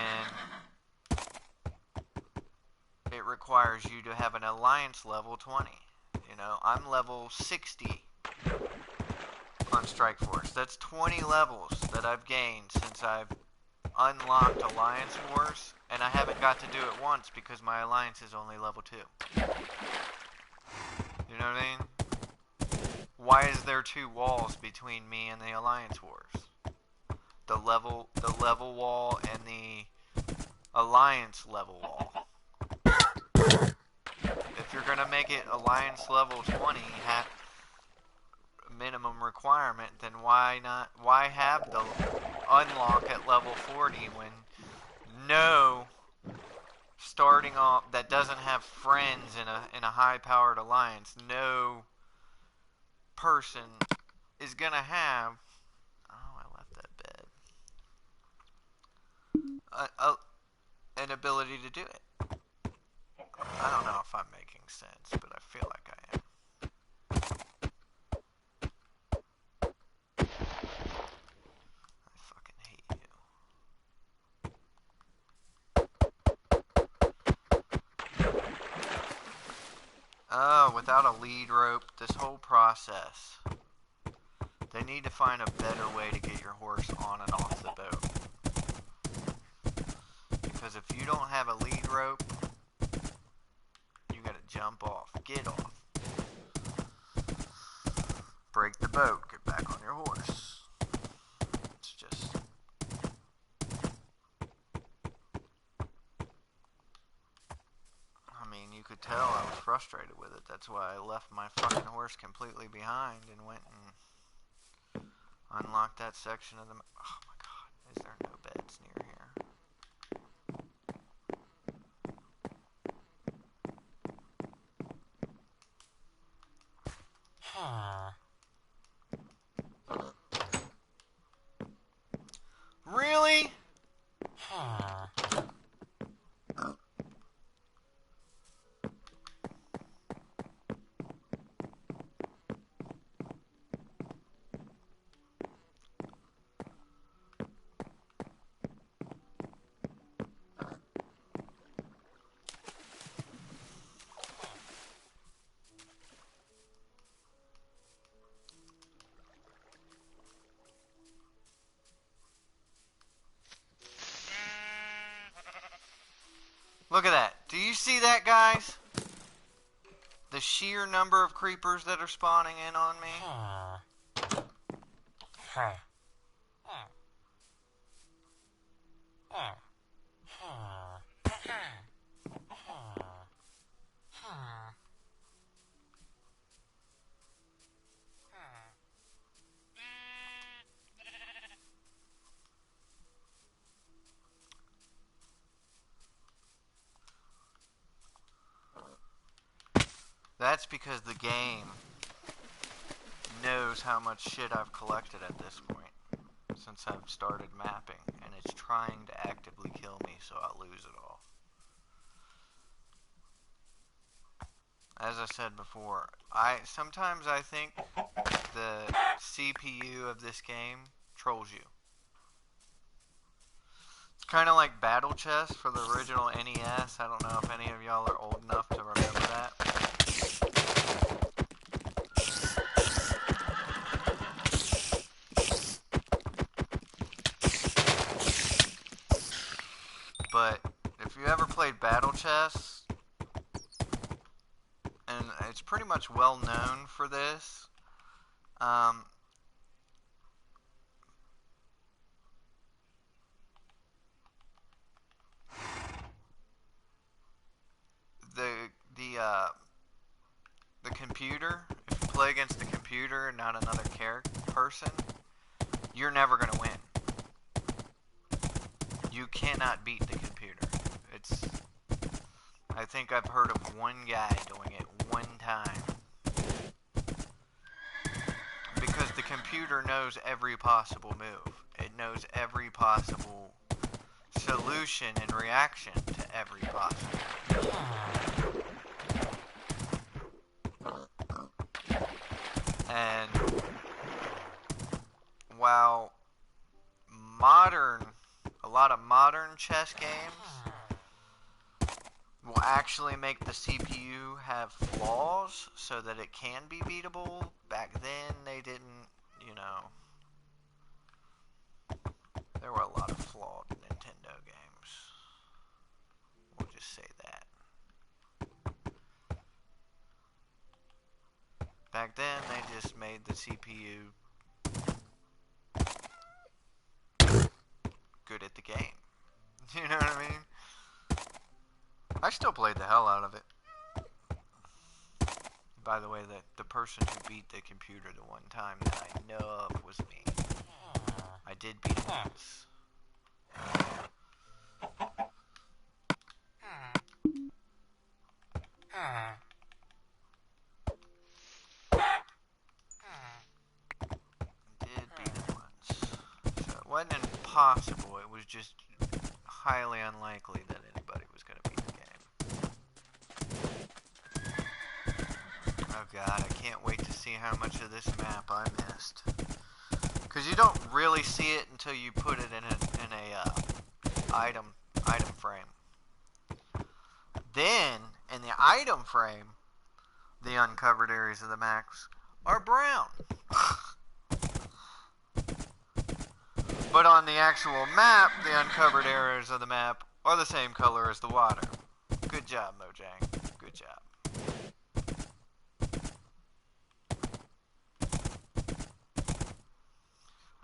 it requires you to have an Alliance level 20? You know, I'm level 60 on Strike Force. That's 20 levels that I've gained since I've unlocked Alliance Wars, and I haven't got to do it once because my Alliance is only level 2. You know what I mean? Why is there 2 walls between me and the Alliance Wars? The level wall and the Alliance level wall. If you're gonna make it Alliance level 20 minimum requirement, then why have the unlock at level 40 when no starting off that doesn't have friends in a high-powered alliance, no person is gonna have, oh, I left that bed, an ability to do it. I don't know if I'm making sense, but I feel like I am. I fucking hate you. Oh, without a lead rope, this whole process. They need to find a better way to get your horse on and off the boat. Because if you don't have a lead rope, you gotta jump off, get off, break the boat, get back on your horse. It's just... I mean, you could tell I was frustrated with it. That's why I left my fucking horse completely behind and went and unlocked that section of the... Oh my god, is there no beds near here? Really? Look at that. Do you see that, guys? The sheer number of creepers that are spawning in on me. That's because the game knows how much shit I've collected at this point since I've started mapping, and it's trying to actively kill me so I'll lose it all. As I said before, sometimes I think the CPU of this game trolls you. It's kind of like Battle Chess for the original NES. I don't know if any of y'all are old enough to remember that. But if you ever played Battle Chess, and it's pretty much well known for this, computer, if you play against the computer and not another person, you're never going to win. You cannot beat the computer. I think I've heard of one guy doing it one time. Because the computer knows every possible move. It knows every possible solution and reaction to every possible. And while a lot of modern chess games will actually make the CPU have flaws so that it can be beatable, back then they didn't, there were a lot of flawed Nintendo games. We'll just say that. Back then, they just made the CPU good at the game. You know what I mean? I still played the hell out of it. By the way, the person who beat the computer the one time that I know of was me. I did beat it once. So it wasn't impossible, it was just highly unlikely that anybody was going to beat the game. Oh god, I can't wait to see how much of this map I missed. Because you don't really see it until you put it in a item frame. Then, in the item frame, the uncovered areas of the maps are brown. But on the actual map, the uncovered areas of the map are the same color as the water. Good job, Mojang. Good job.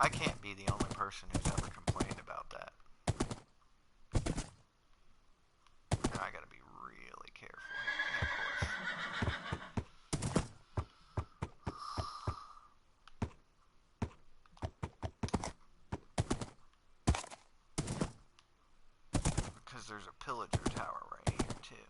I can't be the only person who's ever complained about that. Now I gotta be really careful here, of course. Because there's a pillager tower right here, too.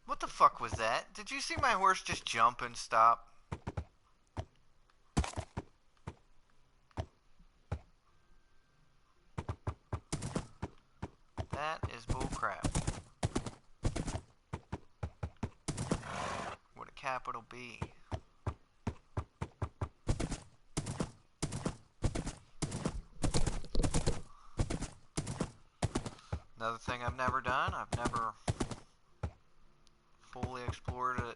What the fuck was that? Did you see my horse just jump and stop? That is bullcrap. With a capital B. Another thing I've never done, I've never fully explored a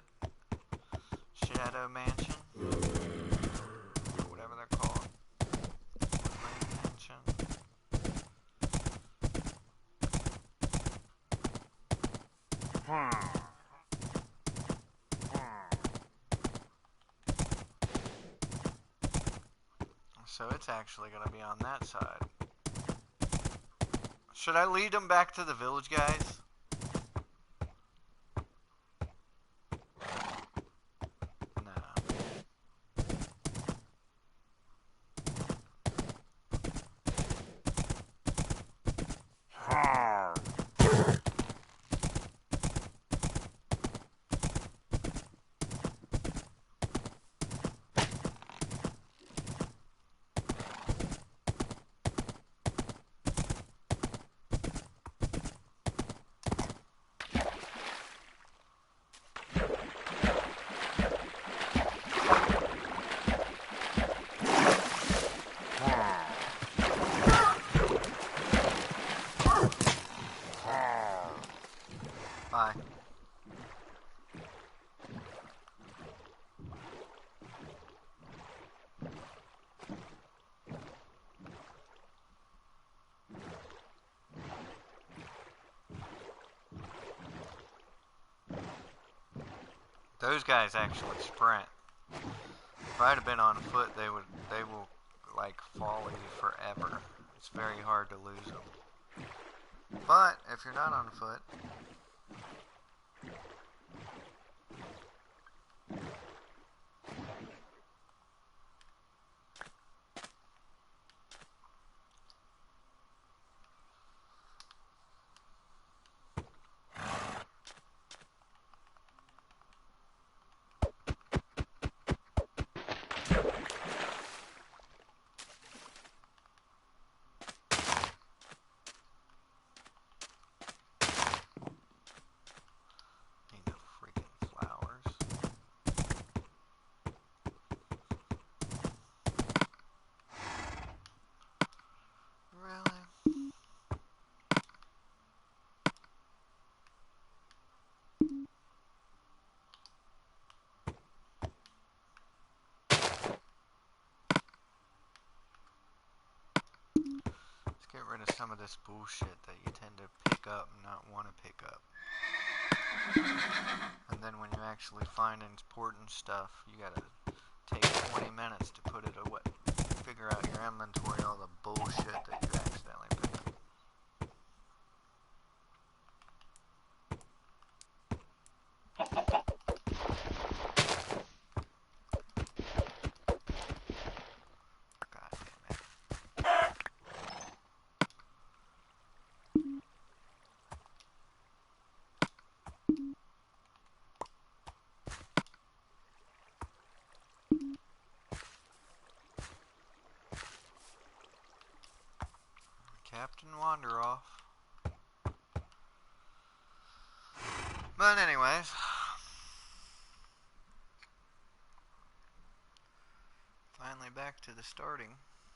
Shadow Mansion, or whatever they're called. Mansion. So it's actually going to be on that side. Should I lead them back to the village, guys? Those guys actually sprint. If I'd have been on foot, they will like follow you forever. It's very hard to lose them. But if you're not on foot, get rid of some of this bullshit that you tend to pick up and not want to pick up. And then when you actually find important stuff, you gotta take 20 minutes to put it away. Figure out your inventory, all the bullshit that you accidentally picked up. Captain Wanderoff. But anyways, finally back to the starting. I'm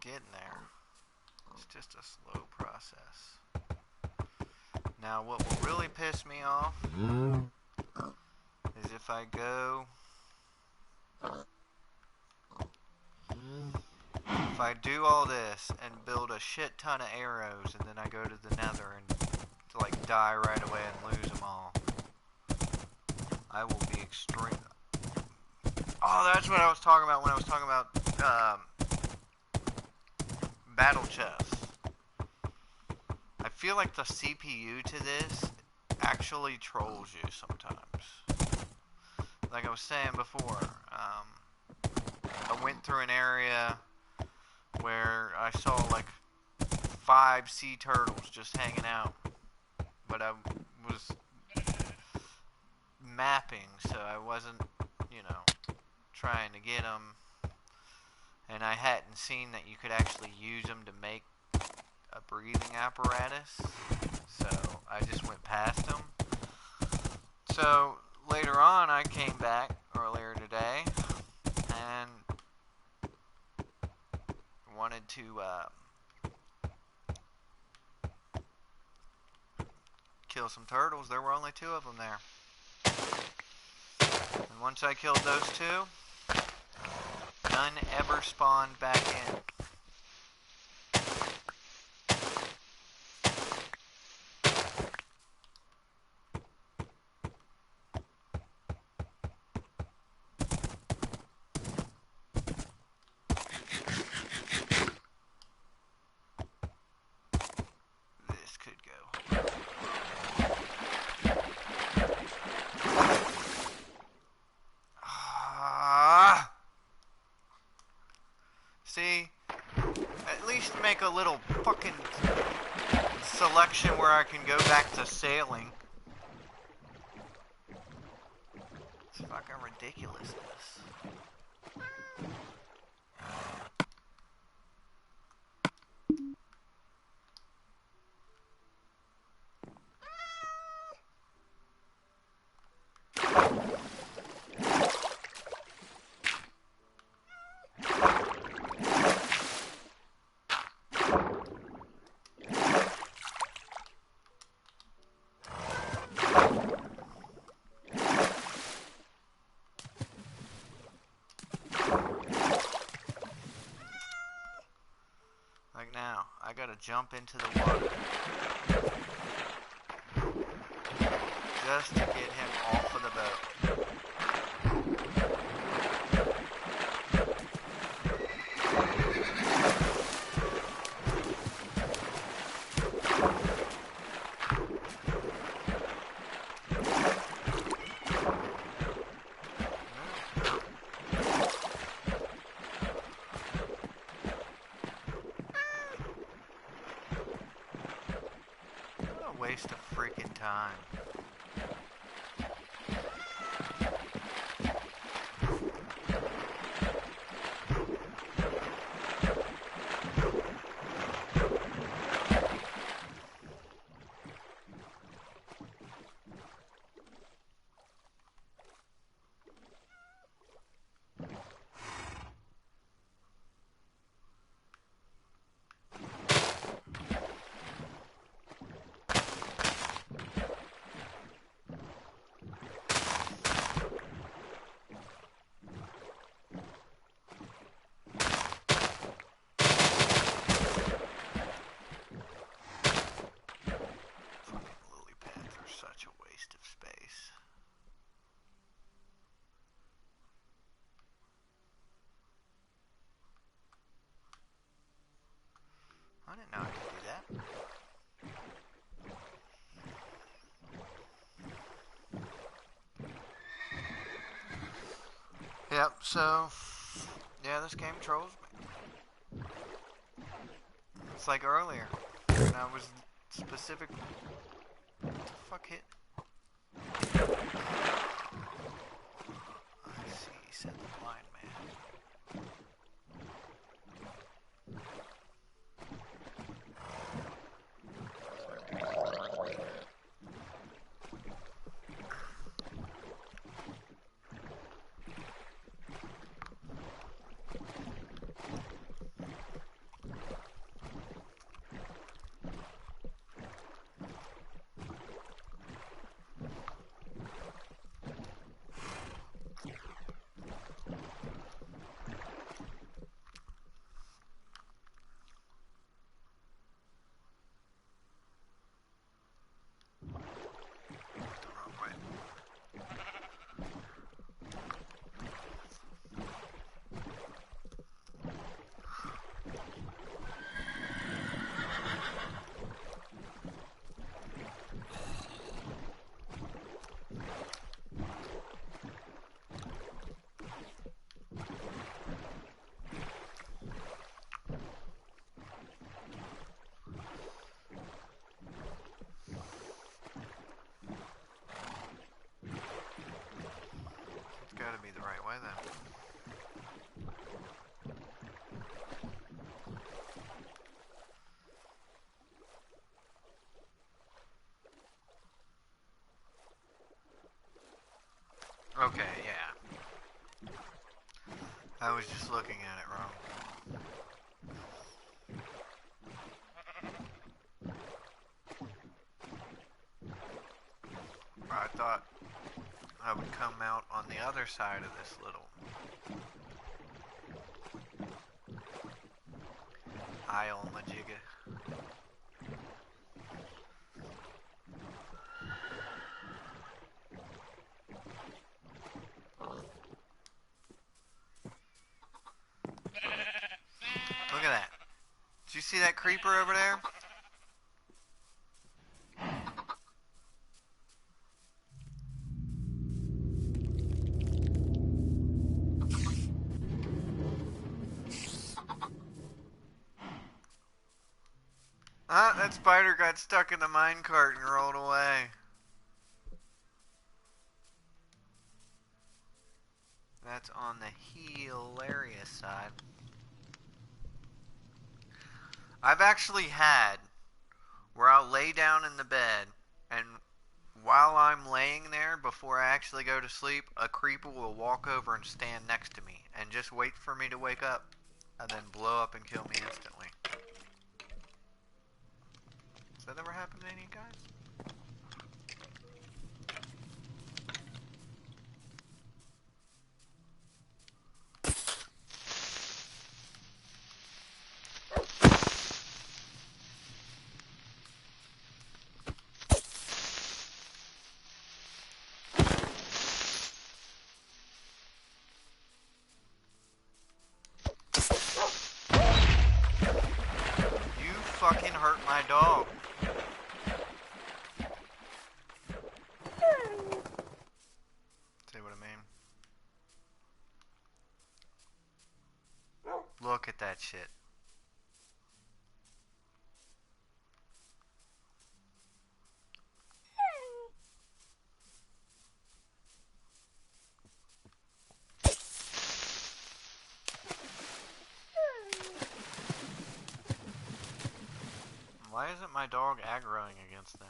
getting there. It's just a slow process. Now, what will really piss me off is if I go, if I do all this and build a shit ton of arrows and then I go to the nether and like die right away and lose them all. I will be extreme. Oh, that's what I was talking about when I was talking about battle chests. I feel like the CPU to this actually trolls you sometimes. Like I was saying before, I went through an area where I saw like 5 sea turtles just hanging out, but I was mapping, so I wasn't, you know, trying to get them, and I hadn't seen that you could actually use them to make a breathing apparatus, so I just went past them. So later on I came back earlier today and wanted to kill some turtles. There were only 2 of them there, and once I killed those 2, none ever spawned back in. See, at least make a little fucking selection where I can go back to sailing. It's fucking ridiculousness. jump into the water. Just to get him off of the boat. What a waste of freaking time. I didn't know I could do that. Yep, so, yeah, this game trolls me. It's like earlier, when I was specific. What the fuck hit? I see, he said the blind man. Gotta be the right way then. Okay, yeah. I was just looking at it wrong. I thought I would come out on the other side of this little aisle majigga. Look at that. Did you see that creeper over there? Ah, that spider got stuck in the minecart and rolled away. That's on the hilarious side. I've actually had where I'll lay down in the bed, and while I'm laying there, before I actually go to sleep, a creeper will walk over and stand next to me and just wait for me to wake up and then blow up and kill me instantly. Has that ever happened to any of you guys? at that shit. Why isn't my dog aggroing against them?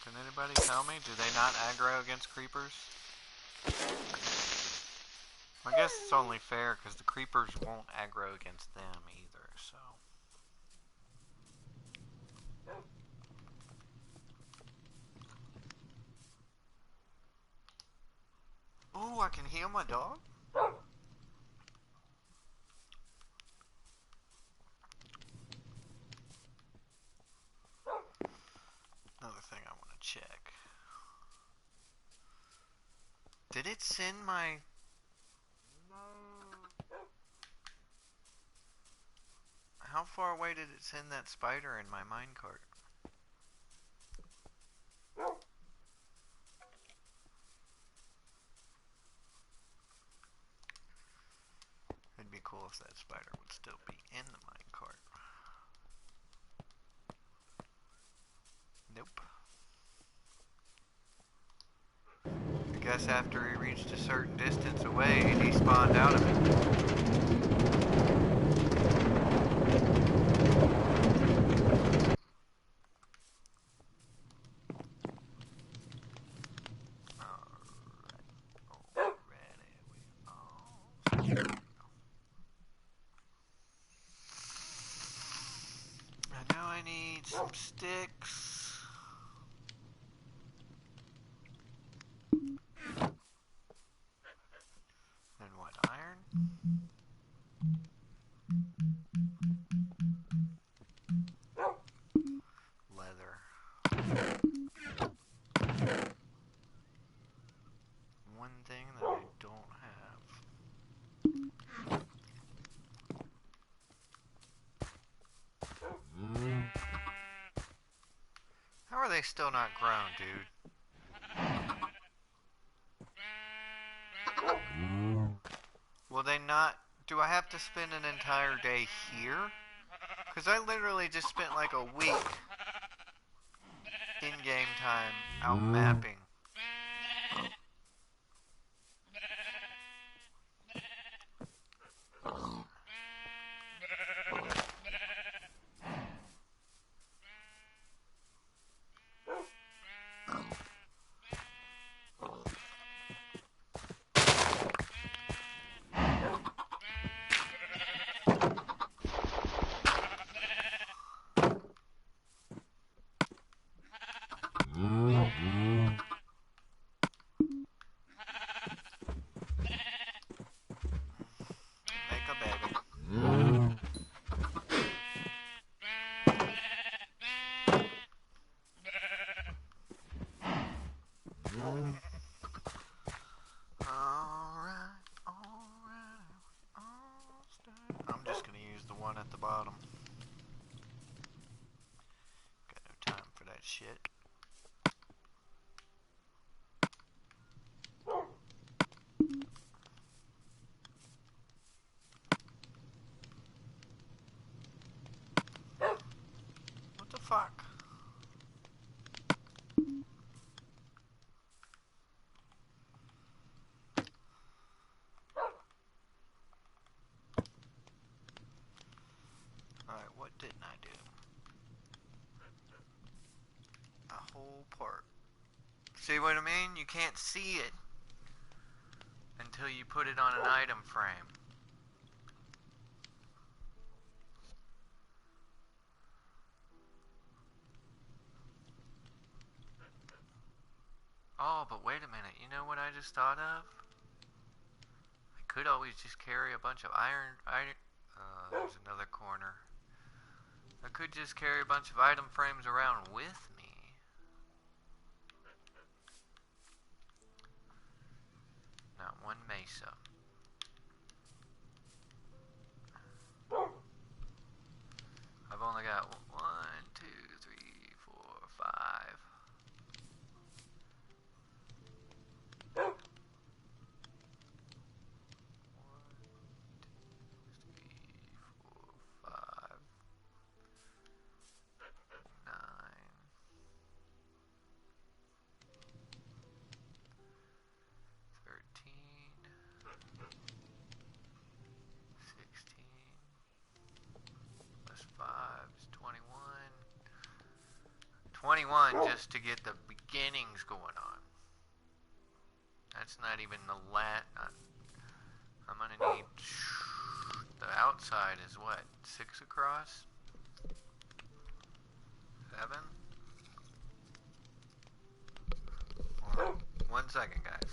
Can anybody tell me? Do they not aggro against creepers? I guess it's only fair because the creepers won't aggro against them either, so. Ooh, I can heal my dog? Another thing I want to check. Did it send my... How far away did it send that spider in my minecart? It'd be cool if that spider would still be in the minecart. Nope. I guess after he reached a certain distance away, he despawned out of it. I know I need some sticks. And what, iron? Leather. One thing that I don't have. How are they still not grown, dude? Will they not... Do I have to spend an entire day here? Because I literally just spent like a week in-game time out mapping. Make a baby. I'm just gonna use the one at the bottom. Got no time for that shit. What the fuck? Alright, what didn't I do? A whole part. See what I mean? You can't see it until you put it on an item frame. Oh, but wait a minute. You know what I just thought of? I could always just carry a bunch of iron. There's another corner. I could just carry a bunch of item frames around with me. Not one mesa. I've only got 1, 2, 3, 4, 5. 21 just to get the beginnings going on. That's not even the I'm gonna need... The outside is what? 6 across? 7? Hold on. 1 second, guys.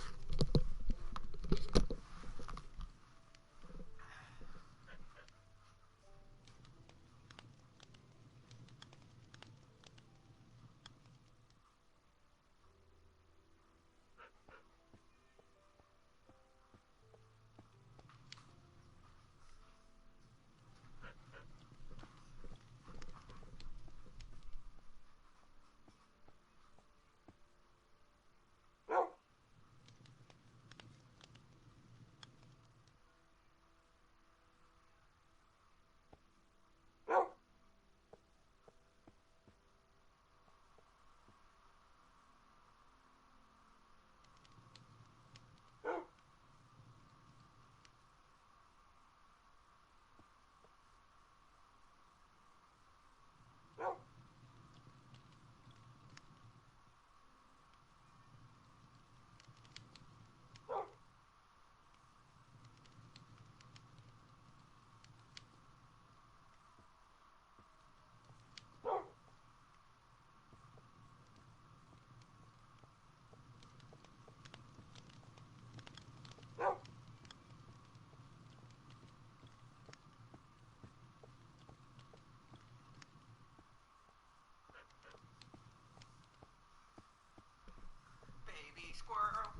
Baby squirrel.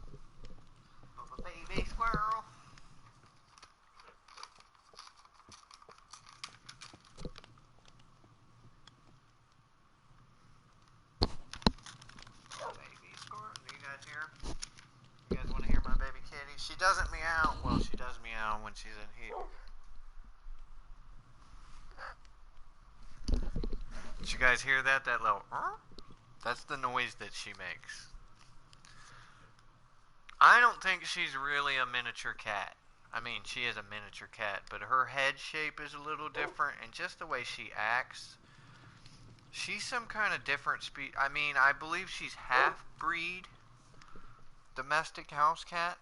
Oh, baby squirrel. Baby squirrel. Do you guys hear? You guys want to hear my baby kitty? She doesn't meow. Well, she does meow when she's in heat. Did you guys hear that? That little... That's the noise that she makes. I don't think she's really a miniature cat. I mean, she is a miniature cat, but her head shape is a little different, and just the way she acts, she's some kind of different species. I mean, I believe she's half-breed domestic house cat,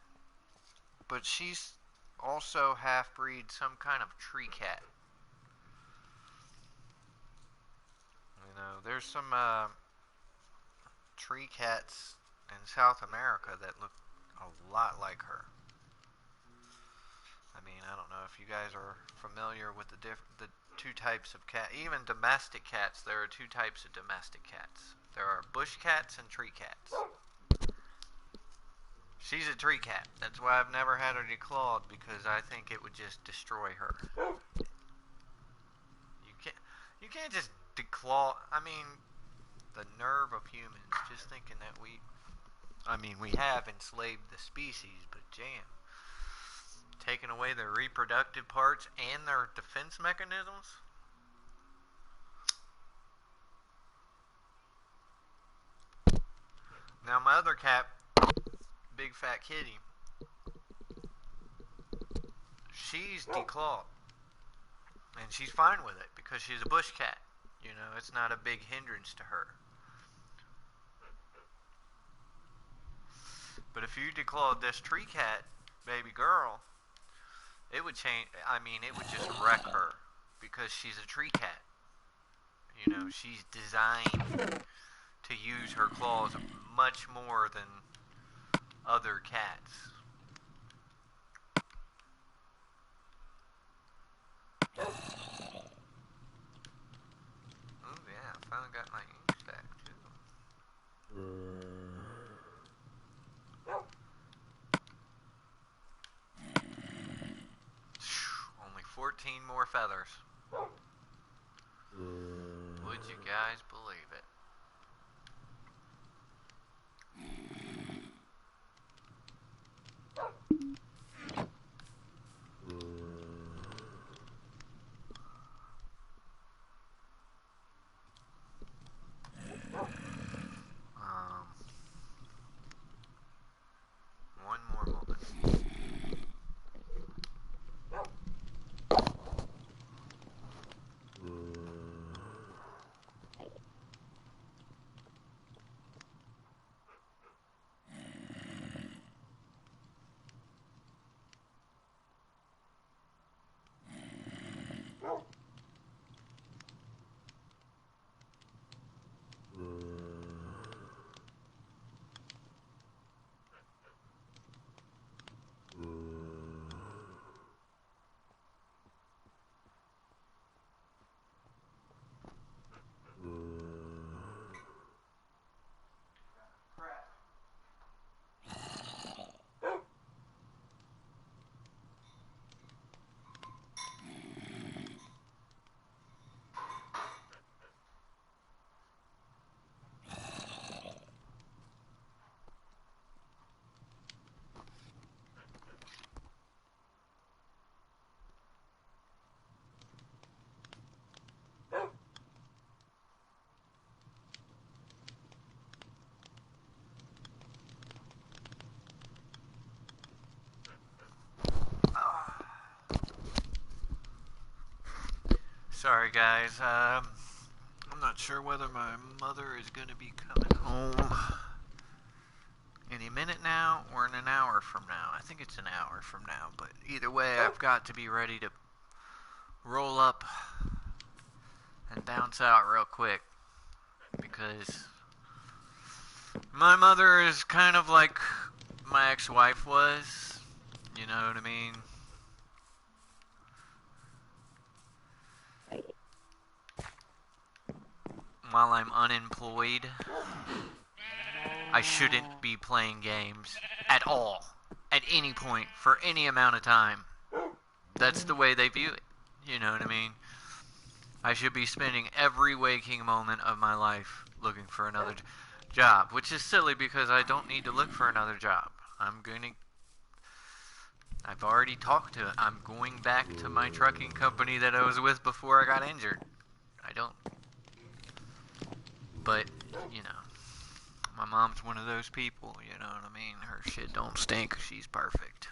but she's also half-breed some kind of tree cat. You know, there's some tree cats in South America that look a lot like her. I mean, I don't know if you guys are familiar with the two types of cat. Even domestic cats, there are 2 types of domestic cats. There are bush cats and tree cats. She's a tree cat. That's why I've never had her declawed, because I think it would just destroy her. You can't just declaw. I mean, the nerve of humans, just thinking that we have enslaved the species, but jam. Taking away their reproductive parts and their defense mechanisms? Now my other cat, Big Fat Kitty, she's declawed. And she's fine with it because she's a bush cat. You know, it's not a big hindrance to her. But if you declawed this tree cat, baby girl, it would change. I mean, it would just wreck her because she's a tree cat. You know, she's designed to use her claws much more than other cats. Oh yeah, I finally got my ink stack too. Only 14 more feathers. Would you guys believe it? One more moment. Sorry guys, I'm not sure whether my mother is going to be coming home any minute now or in an hour from now. I think it's an hour from now, but either way I've got to be ready to roll up and bounce out real quick because my mother is kind of like my ex-wife was, you know what I mean? While I'm unemployed, I shouldn't be playing games at all, at any point, for any amount of time. That's the way they view it, you know what I mean? I should be spending every waking moment of my life looking for another job, which is silly because I don't need to look for another job. I've already talked to it. I'm going back to my trucking company that I was with before I got injured. But, you know, my mom's one of those people, you know what I mean? Her shit don't stink. She's perfect.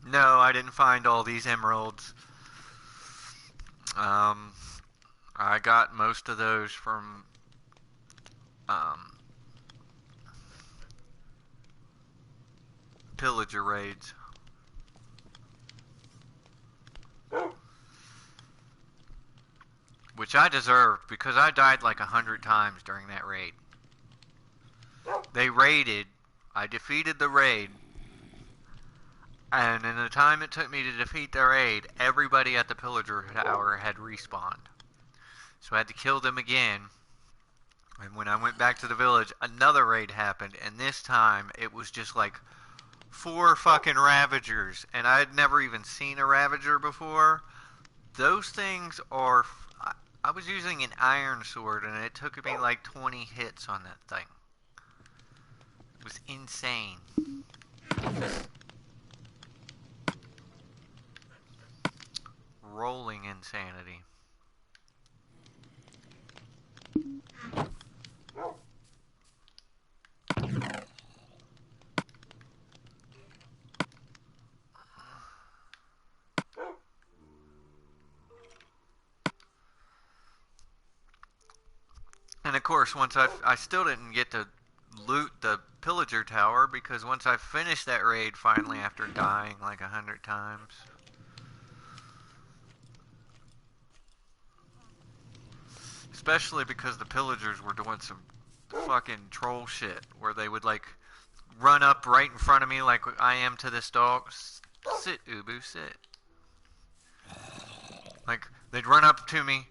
No, I didn't find all these emeralds. I got most of those from, pillager raids. Which I deserved because I died like 100 times during that raid. They raided, I defeated the raid, and in the time it took me to defeat the raid, everybody at the pillager tower had respawned. So I had to kill them again. And when I went back to the village, another raid happened, and this time it was just like 4 fucking Ravagers, and I had never even seen a Ravager before. Those things are... I was using an iron sword, and it took me like 20 hits on that thing. It was insane. Just rolling insanity. And of course, once I still didn't get to loot the pillager tower because once I finished that raid finally after dying like 100 times. Especially because the pillagers were doing some fucking troll shit where they would like run up right in front of me like I am to this dog. Sit, Ubu, sit. Like, they'd run up to me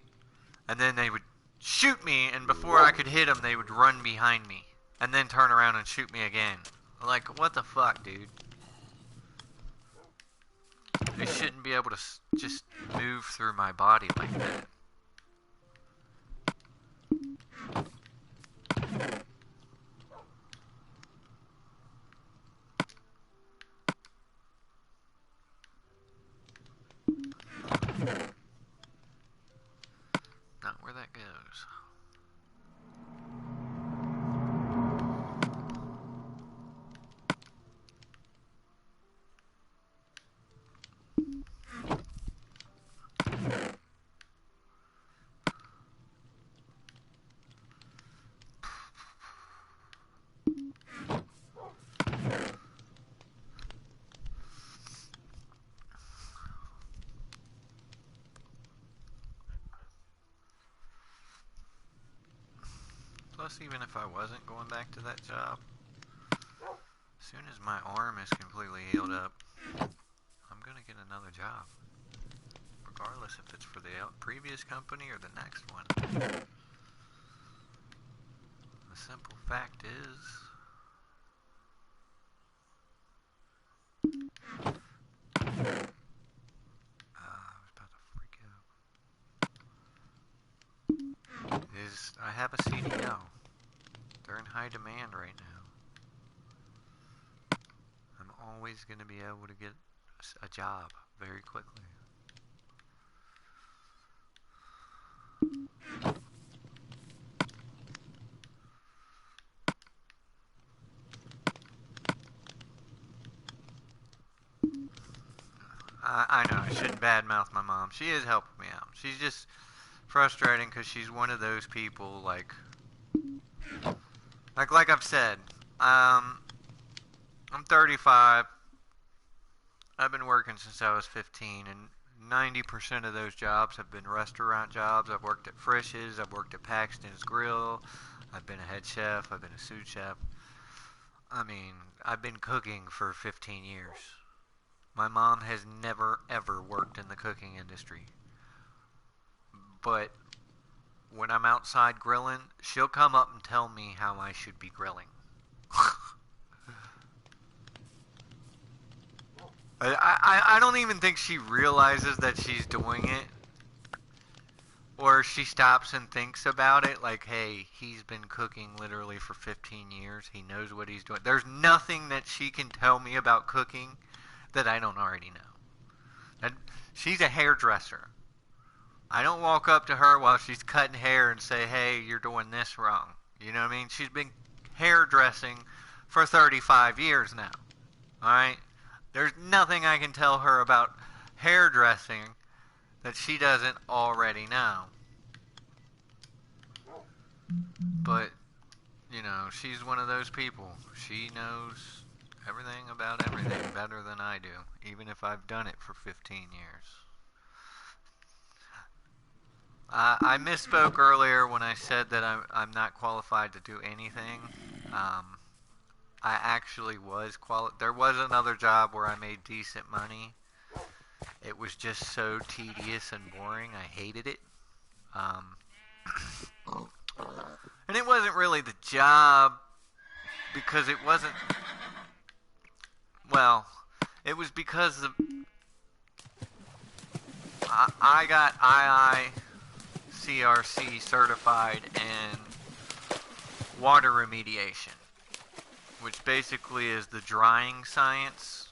and then they would shoot me, and before I could hit them, they would run behind me and then turn around and shoot me again. Like, what the fuck, dude? They shouldn't be able to just move through my body like that. Not where that goes. Plus, even if I wasn't going back to that job, as soon as my arm is completely healed up, I'm gonna get another job. Regardless if it's for the previous company or the next one. The simple fact is... I was about to freak out. I have a CDL. They're in high demand right now. I'm always going to be able to get a job very quickly. I know I shouldn't badmouth my mom. She is helping me out. She's just frustrating because she's one of those people like I've said. I'm 35. I've been working since I was 15, and 90% of those jobs have been restaurant jobs. I've worked at Frisch's, I've worked at Paxton's Grill, I've been a head chef, I've been a sous chef. I mean, I've been cooking for 15 years. My mom has never ever worked in the cooking industry. But when I'm outside grilling, she'll come up and tell me how I should be grilling. I don't even think she realizes that she's doing it. Or she stops and thinks about it, like, hey, he's been cooking literally for 15 years. He knows what he's doing. There's nothing that she can tell me about cooking that I don't already know. She's a hairdresser. I don't walk up to her while she's cutting hair and say, hey, you're doing this wrong. You know what I mean? She's been hairdressing for 35 years now. Alright? There's nothing I can tell her about hairdressing that she doesn't already know. But, you know, she's one of those people. She knows everything about everything better than I do, even if I've done it for 15 years. I misspoke earlier when I said that I'm not qualified to do anything. I actually was qualified. There was another job where I made decent money. It was just so tedious and boring. I hated it. And it wasn't really the job because it wasn't. Well, it was because I got IICRC certified in water remediation, which basically is the drying science.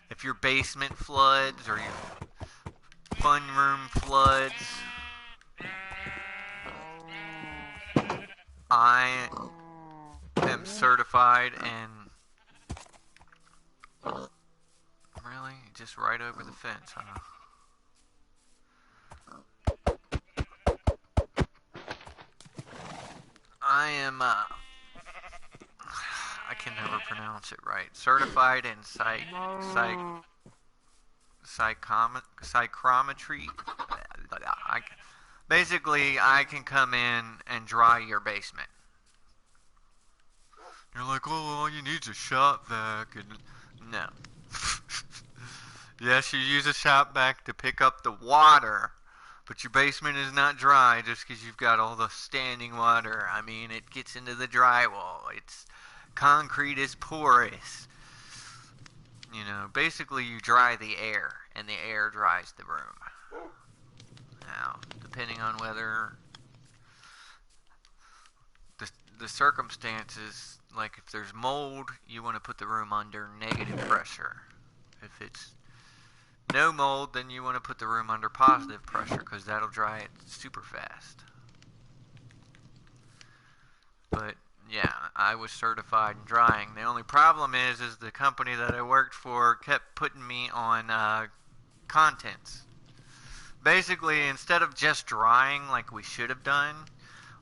If your basement floods or your fun room floods, I am certified in. Really? Just right over the fence, huh? I am, I can never pronounce it right. Certified in psychrometry. Basically, I can come in and dry your basement. You're like, oh, all you need is a shop vac, and no. Yes, you use a shop vac to pick up the water, but your basement is not dry just because you've got all the standing water. I mean, it gets into the drywall. It's concrete is porous. You know, basically you dry the air, and the air dries the room. Now, depending on whether the circumstances, like if there's mold, you want to put the room under negative pressure. If it's no mold, then you want to put the room under positive pressure because that'll dry it super fast. But yeah, I was certified in drying. The only problem is the company that I worked for kept putting me on contents. Basically, instead of just drying like we should have done,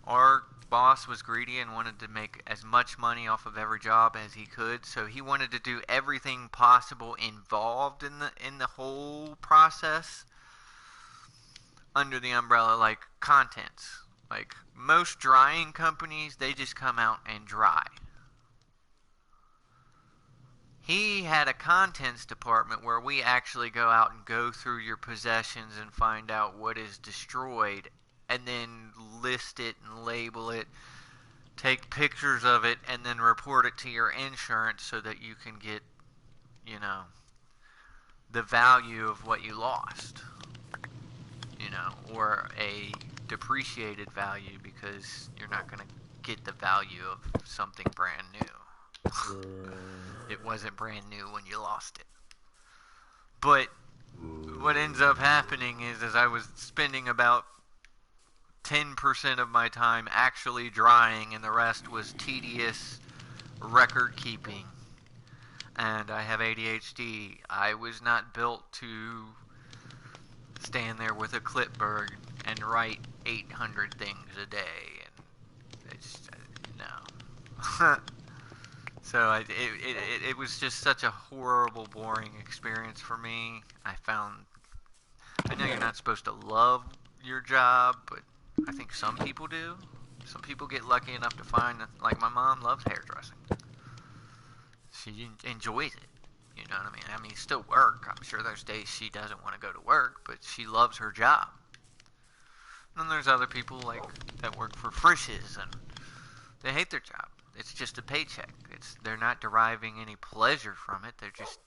our boss was greedy and wanted to make as much money off of every job as he could, so he wanted to do everything possible involved in the whole process under the umbrella, like contents. Like most drying companies, they just come out and dry. He had a contents department where we actually go out and go through your possessions and find out what is destroyed, and then list it and label it, take pictures of it, and then report it to your insurance so that you can get, you know, the value of what you lost, you know, or a depreciated value because you're not going to get the value of something brand new. It wasn't brand new when you lost it. But what ends up happening is I was spending about 10% of my time actually drying, and the rest was tedious record keeping. and I have ADHD. I was not built to stand there with a clipboard and write 800 things a day, and it's no. So it was just such a horrible, boring experience for me. I know you're not supposed to love your job, but I think some people do. Some people get lucky enough to find, like my mom loves hairdressing. She enjoys it. You know what I mean? I mean, still work. I'm sure there's days she doesn't want to go to work, but she loves her job. And then there's other people like that work for Frisch's and they hate their job. It's just a paycheck. They're not deriving any pleasure from it. They're just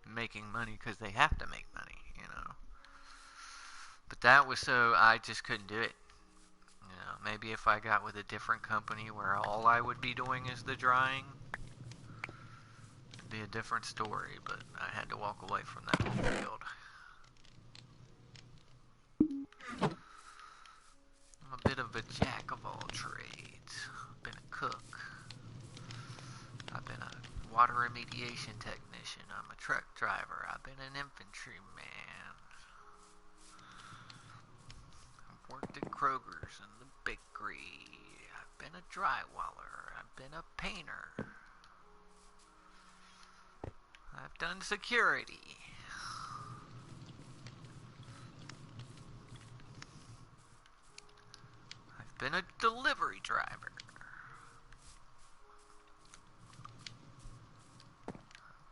making money because they have to make money, you know. But that was so I just couldn't do it. You know, maybe if I got with a different company where all I would be doing is the drying, it'd be a different story. But I had to walk away from that whole field. I'm a bit of a jack of all trades. I've been a cook. I've been a water remediation technician. I'm a truck driver. I've been an infantryman. I've worked at Kroger's and the bakery. I've been a drywaller. I've been a painter. I've done security. I've been a delivery driver.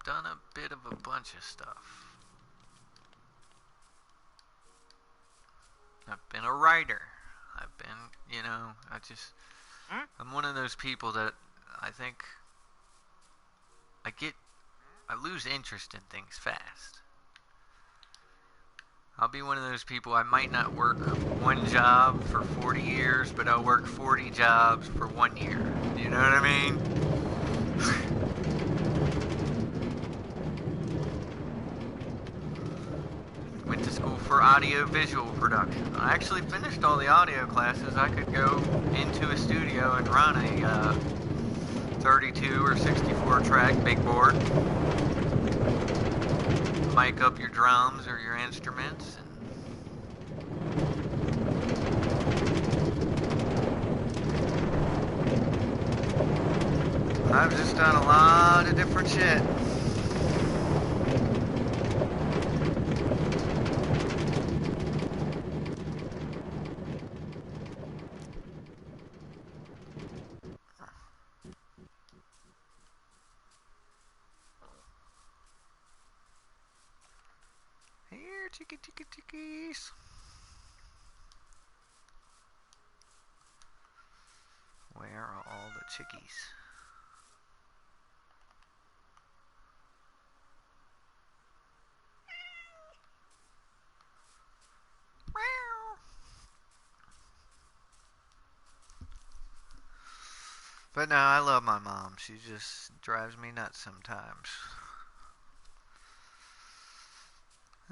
Done a bit of a bunch of stuff. I've been a writer. I've been, you know, I'm one of those people that I think I lose interest in things fast. I'll be one of those people, I might not work one job for 40 years, but I'll work 40 jobs for 1 year. You know what I mean? Went to school for audio-visual production. I actually finished all the audio classes. I could go into a studio and run a 32 or 64 track big board. Mic up your drums or your instruments. I've just done a lot of different shit. Chickies. Where are all the chickies? But no, I love my mom. She just drives me nuts sometimes.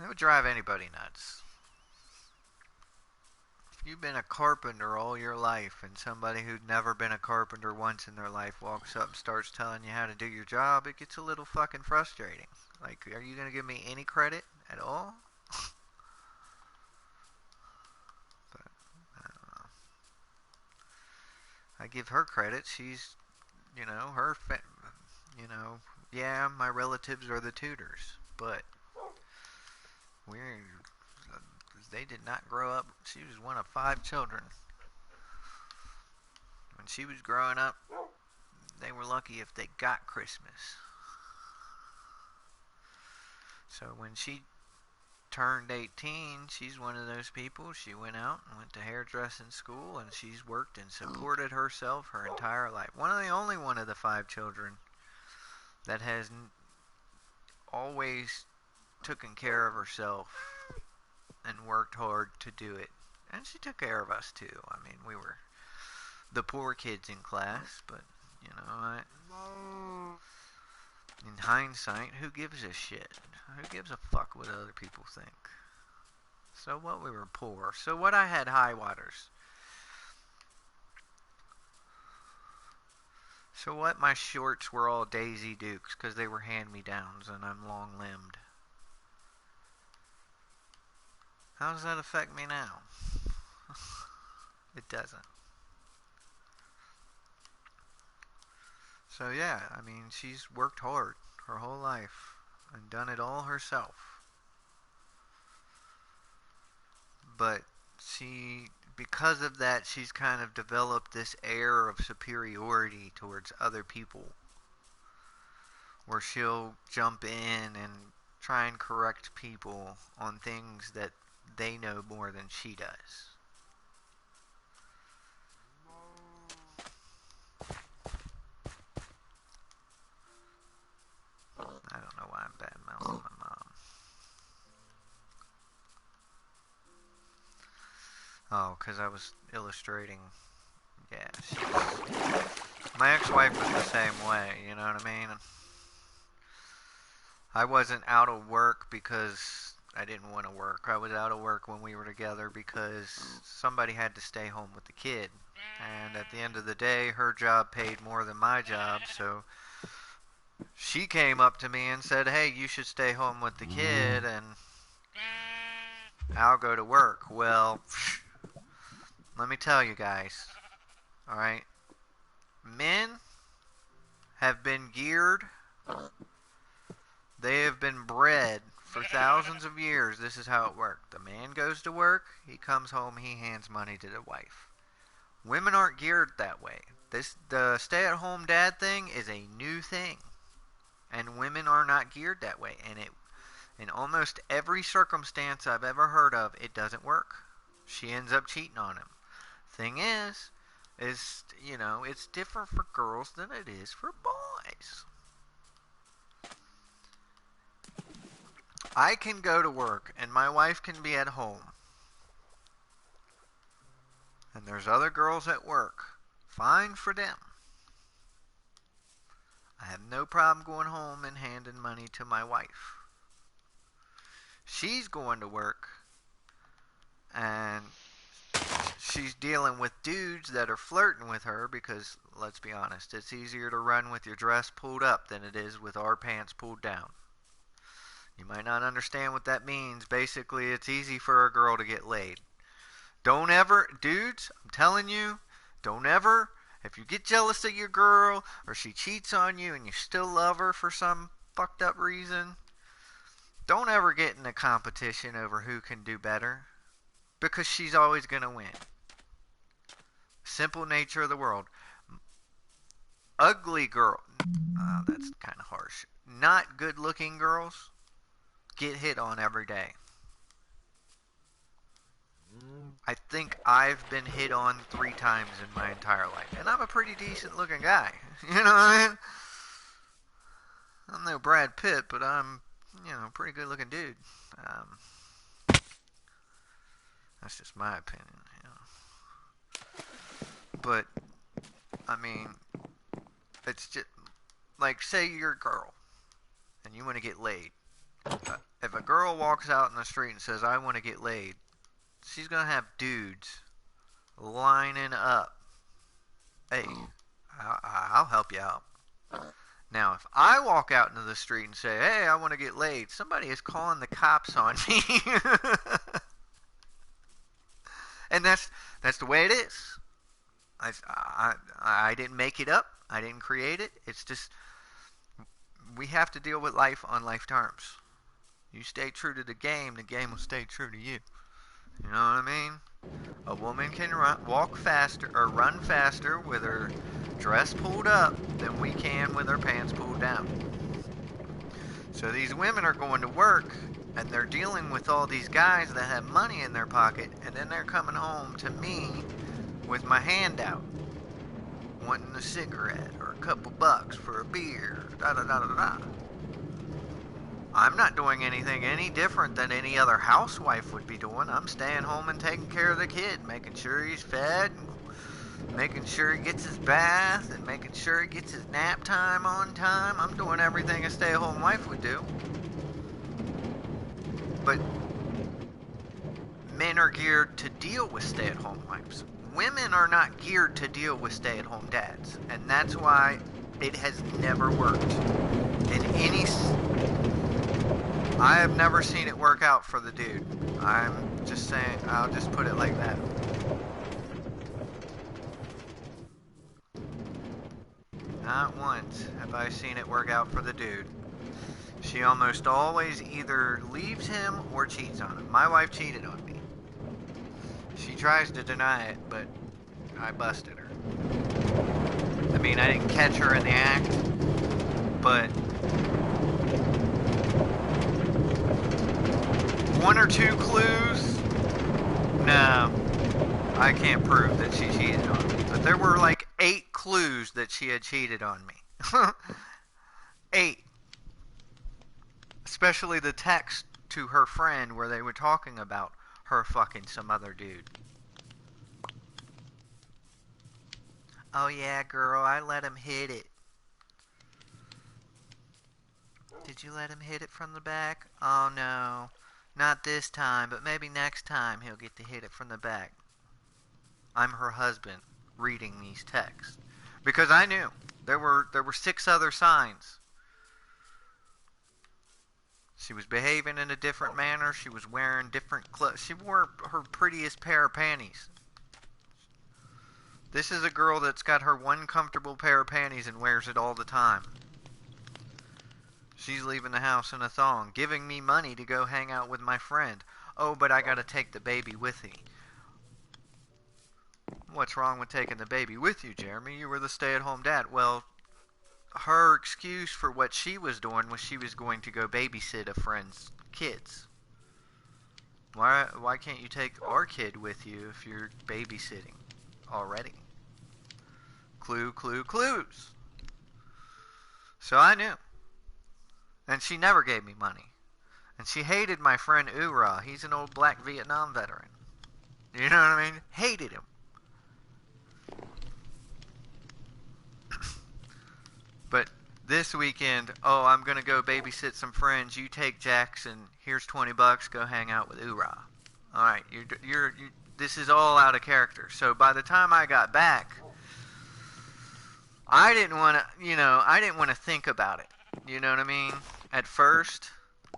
It would drive anybody nuts. If you've been a carpenter all your life and somebody who'd never been a carpenter once in their life walks up and starts telling you how to do your job, it gets a little fucking frustrating. Like, are you going to give me any credit at all? But, I don't know. I give her credit. She's, you know, yeah, my relatives are the tutors, but they did not grow up. She was one of 5 children. When she was growing up, they were lucky if they got Christmas. So when she turned 18, she's one of those people. She went out and went to hairdressing school, and she's worked and supported herself her entire life. Only one of the 5 children that has always taken care of herself and worked hard to do it. And she took care of us too. I mean, we were the poor kids in class, but, you know, in hindsight, who gives a shit? Who gives a fuck what other people think? So what, we were poor. So what, I had high waters. So what? My shorts were all Daisy Dukes because they were hand-me-downs and I'm long-limbed. How does that affect me now? It doesn't. So yeah, I mean, she's worked hard her whole life and done it all herself. But because of that, she's kind of developed this air of superiority towards other people, where she'll jump in and try and correct people on things that they know more than she does. I don't know why I'm bad mouthing my mom. Oh, because I was illustrating. Yeah, my ex-wife was the same way, you know what I mean? I wasn't out of work because I didn't want to work. I was out of work when we were together because somebody had to stay home with the kid. And at the end of the day, her job paid more than my job, so she came up to me and said, "Hey, you should stay home with the kid and I'll go to work." Well, let me tell you guys, alright? Men have been geared, they have been bred for thousands of years. This is how it worked. The man goes to work, he comes home, he hands money to the wife. Women aren't geared that way. The stay-at-home dad thing is a new thing. And women are not geared that way. And in almost every circumstance I've ever heard of, it doesn't work. She ends up cheating on him. Thing is, you know, it's different for girls than it is for boys. I can go to work and my wife can be at home. And there's other girls at work. Fine for them. I have no problem going home and handing money to my wife. She's going to work and she's dealing with dudes that are flirting with her because, let's be honest, it's easier to run with your dress pulled up than it is with our pants pulled down. You might not understand what that means. Basically, it's easy for a girl to get laid. Don't ever, dudes, I'm telling you, don't ever, if you get jealous of your girl or she cheats on you and you still love her for some fucked up reason, don't ever get in a competition over who can do better, because she's always going to win. Simple nature of the world. Ugly girl, that's kind of harsh. Not good looking girls get hit on every day. I think I've been hit on 3 times in my entire life. And I'm a pretty decent looking guy. You know what I mean? I'm no Brad Pitt, but I'm, you know, a pretty good looking dude. That's just my opinion, you know. But, I mean, it's just, like, say you're a girl and you want to get laid. If a girl walks out in the street and says, "I want to get laid," she's going to have dudes lining up. "Hey, I'll help you out." Now, if I walk out into the street and say, "Hey, I want to get laid," somebody is calling the cops on me. And that's the way it is. I didn't make it up. I didn't create it. It's just, we have to deal with life on life terms. You stay true to the game will stay true to you. You know what I mean? A woman can walk faster or run faster with her dress pulled up than we can with her pants pulled down. So these women are going to work and they're dealing with all these guys that have money in their pocket, and then they're coming home to me with my hand out, wanting a cigarette or a couple bucks for a beer, da da da da da. I'm not doing anything any different than any other housewife would be doing. I'm staying home and taking care of the kid, making sure he's fed, and making sure he gets his bath, and making sure he gets his nap time on time. I'm doing everything a stay-at-home wife would do. But men are geared to deal with stay-at-home wives. women are not geared to deal with stay-at-home dads, and that's why it has never worked. In any... I have never seen it work out for the dude. I'm just saying, I'll just put it like that. Not once have I seen it work out for the dude. She almost always either leaves him or cheats on him. My wife cheated on me. She tries to deny it, but I busted her. I mean, I didn't catch her in the act, but one or two clues? No, I can't prove that she cheated on me. But there were like 8 clues that she had cheated on me. 8. Especially the text to her friend where they were talking about her fucking some other dude. Oh yeah, girl, I let him hit it. Did you let him hit it from the back? Oh no. Not this time, but maybe next time he'll get to hit it from the back. I'm her husband reading these texts. Because I knew. There were 6 other signs. She was behaving in a different manner. She was wearing different clothes. She wore her prettiest pair of panties. This is a girl that's got her one comfortable pair of panties and wears it all the time. She's leaving the house in a thong, giving me money to go hang out with my friend. Oh, but I gotta take the baby with me. What's wrong with taking the baby with you, Jeremy? You were the stay-at-home dad. Well, her excuse for what she was doing was she was going to go babysit a friend's kids. Why can't you take our kid with you if you're babysitting already? Clue, clue, clues. So I knew. And she never gave me money. And she hated my friend Ura. He's an old black Vietnam veteran. You know what I mean? Hated him. But this weekend, oh, I'm going to go babysit some friends. You take Jackson. Here's $20. Go hang out with Ura. All right, this is all out of character. So by the time I got back, I didn't want to think about it. You know what I mean? At first,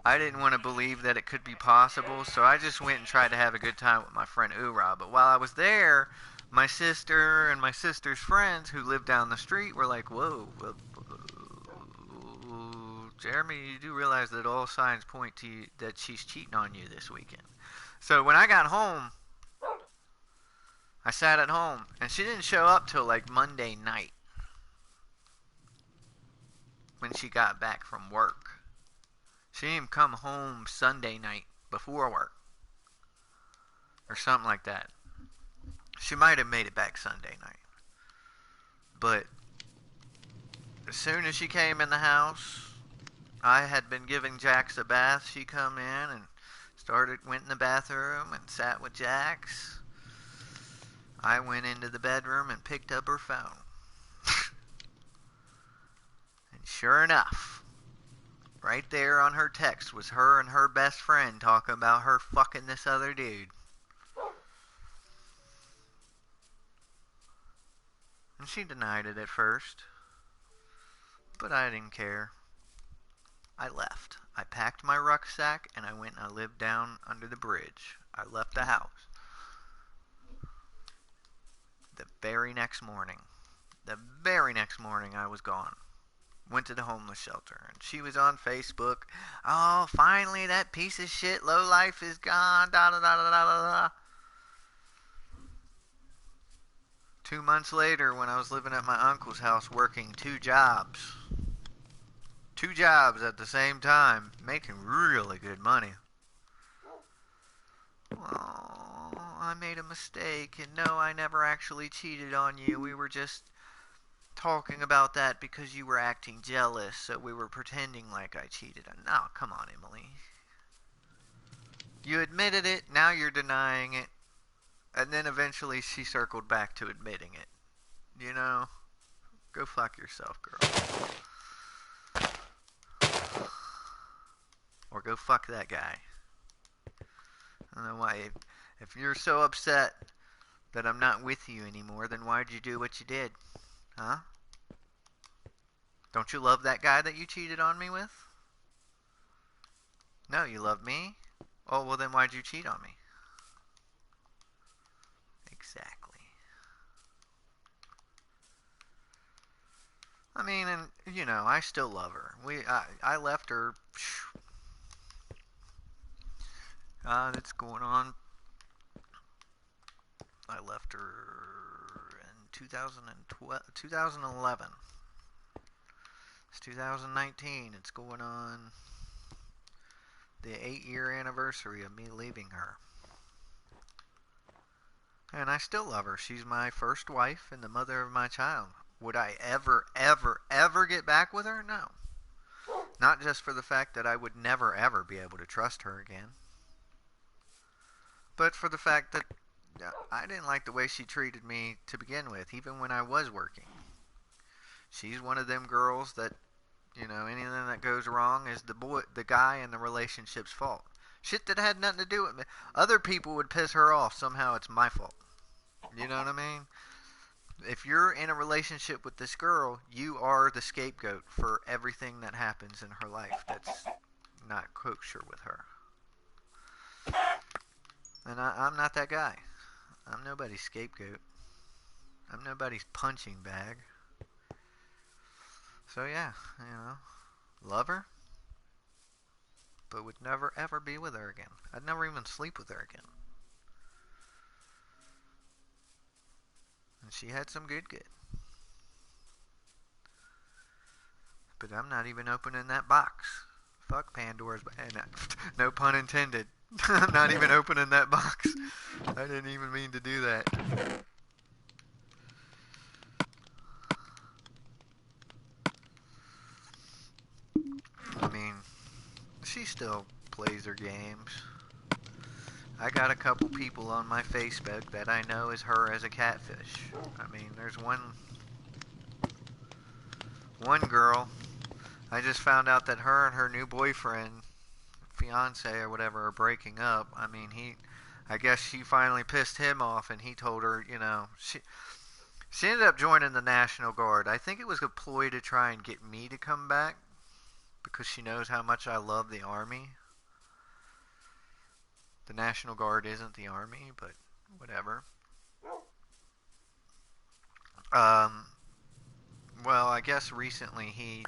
I didn't want to believe that it could be possible, so I just went and tried to have a good time with my friend Ura. But while I was there, my sister and my sister's friends who lived down the street were like, whoa, Jeremy, you do realize that all signs point to you that she's cheating on you this weekend. So when I got home, I sat at home, and she didn't show up till like Monday night when she got back from work. She didn't even come home Sunday night before work or something like that. She might have made it back Sunday night. But as soon as she came in the house, I had been giving Jax a bath. She come in and went in the bathroom and sat with Jax. I went into the bedroom and picked up her phone. And sure enough, right there on her text was her and her best friend talking about her fucking this other dude. And she denied it at first, but I didn't care. I left. I packed my rucksack and I went and I lived down under the bridge. I left the house. The very next morning I was gone. Went to the homeless shelter, and she was on Facebook. Oh, finally that piece of shit lowlife is gone. Da da da da da da. 2 months later, when I was living at my uncle's house working 2 jobs. 2 jobs at the same time, making really good money. Oh, I made a mistake, and no, I never actually cheated on you. We were just talking about that because you were acting jealous, so we were pretending like I cheated. No, come on, Emily. You admitted it, now you're denying it, and then eventually she circled back to admitting it. You know? Go fuck yourself, girl. Or go fuck that guy. I don't know why. If you're so upset that I'm not with you anymore, then why'd you do what you did? Huh? Don't you love that guy that you cheated on me with? No, you love me? Oh, well then why'd you cheat on me? Exactly. I mean, and you know, I still love her. I left her. It's going on. I left her in 2012, 2011. It's 2019. It's going on the 8-year anniversary of me leaving her. And I still love her. She's my first wife and the mother of my child. Would I ever, ever, ever get back with her? No. Not just for the fact that I would never, ever be able to trust her again, but for the fact that I didn't like the way she treated me to begin with, even when I was working. She's one of them girls that, you know, anything that goes wrong is the guy in the relationship's fault. Shit that had nothing to do with me. Other people would piss her off. Somehow it's my fault. You know what I mean? If you're in a relationship with this girl, you are the scapegoat for everything that happens in her life that's not kosher with her. And I'm not that guy. I'm nobody's scapegoat. I'm nobody's punching bag. So yeah, you know, love her, but would never ever be with her again. I'd never even sleep with her again. And she had some good. But I'm not even opening that box. Fuck Pandora's box. No pun intended. I'm not even opening that box. I didn't even mean to do that. I mean, she still plays her games. I got a couple people on my Facebook that I know is her as a catfish. I mean, there's one girl. I just found out that her and her new boyfriend, fiance or whatever, are breaking up. I mean, I guess she finally pissed him off, and he told her, you know, she ended up joining the National Guard. I think it was a ploy to try and get me to come back, because she knows how much I love the Army. The National Guard isn't the Army, but whatever. Well, I guess recently he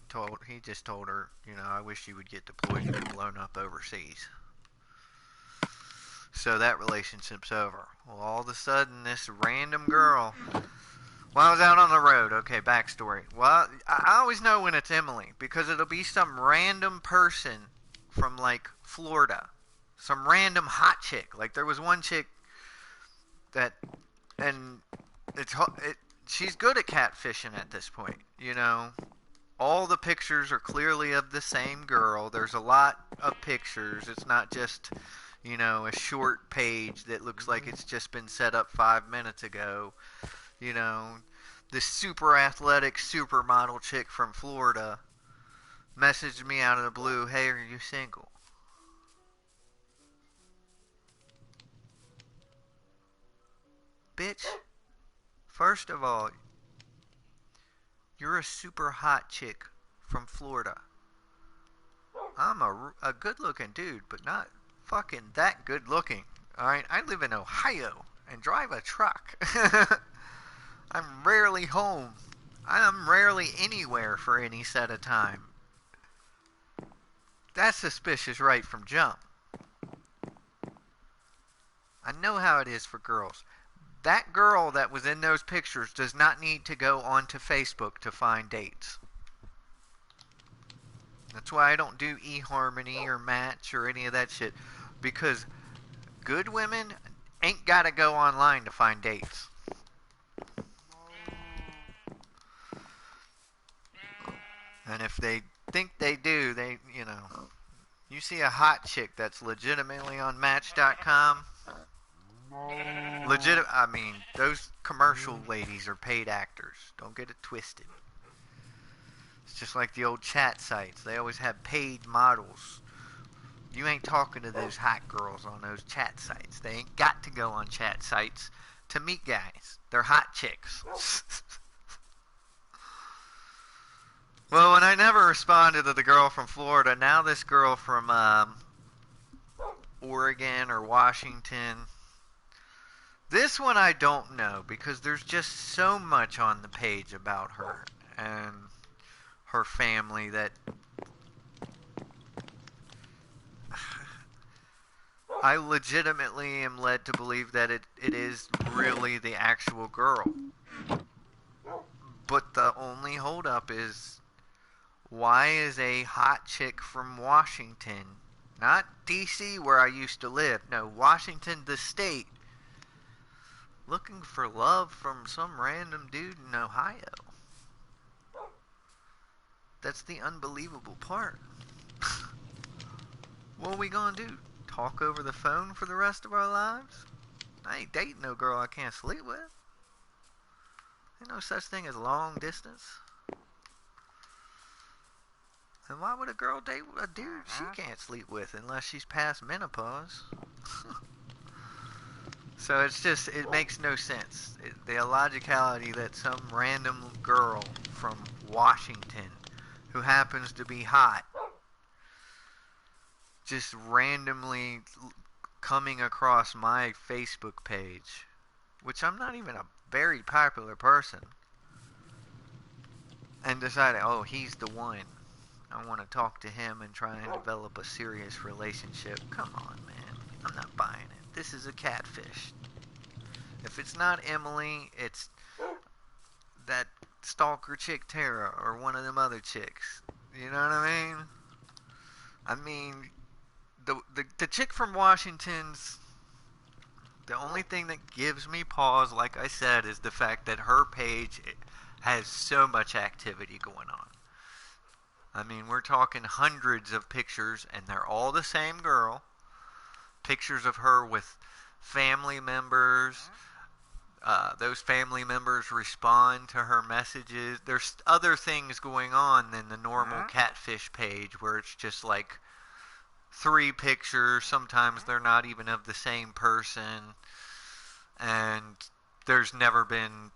just told her, you know, I wish you would get deployed and get blown up overseas. So that relationship's over. Well, all of a sudden, this random girl, while I was out on the road, okay, backstory. Well, I always know when it's Emily, because it'll be some random person from, like, Florida. Some random hot chick. Like, there was one chick that, and she's good at catfishing at this point, you know. All the pictures are clearly of the same girl. There's a lot of pictures. It's not just, you know, a short page that looks like it's just been set up 5 minutes ago. You know, this super athletic supermodel chick from Florida messaged me out of the blue, hey, are you single? Bitch, first of all, you're a super hot chick from Florida. I'm a good-looking dude, but not fucking that good-looking. Alright, I live in Ohio and drive a truck. I'm rarely home. I'm rarely anywhere for any set of time. That's suspicious right from jump. I know how it is for girls. That girl that was in those pictures does not need to go onto Facebook to find dates. That's why I don't do eHarmony or Match or any of that shit. Because good women ain't got to go online to find dates. And if they think they do, they, you know, you see a hot chick that's legitimately on Match.com. I mean, those commercial ladies are paid actors. Don't get it twisted. It's just like the old chat sites. They always have paid models. You ain't talking to those hot girls on those chat sites. They ain't got to go on chat sites to meet guys. They're hot chicks. Well, when I never responded to the girl from Florida, now this girl from Oregon or Washington. This one I don't know because there's just so much on the page about her and her family that I legitimately am led to believe that it is really the actual girl. But the only holdup is, why is a hot chick from Washington, not DC where I used to live, no, Washington the state, looking for love from some random dude in Ohio? That's the unbelievable part. What are we gonna do? Talk over the phone for the rest of our lives? I ain't dating no girl I can't sleep with. Ain't no such thing as long distance. And why would a girl date a dude she can't sleep with unless she's past menopause? So it's just, it makes no sense. The illogicality that some random girl from Washington who happens to be hot just randomly coming across my Facebook page, which I'm not even a very popular person, and decided, oh, he's the one. I want to talk to him and try and develop a serious relationship. Come on, man. I'm not buying it. This is a catfish. If it's not Emily, it's that stalker chick Tara or one of them other chicks. You know what I mean? I mean, the chick from Washington's, the only thing that gives me pause, like I said, is the fact that her page has so much activity going on. I mean, we're talking hundreds of pictures, and they're all the same girl. Pictures of her with family members. Those family members respond to her messages. There's other things going on than the normal catfish page where it's just like 3 pictures. Sometimes they're not even of the same person. And there's never been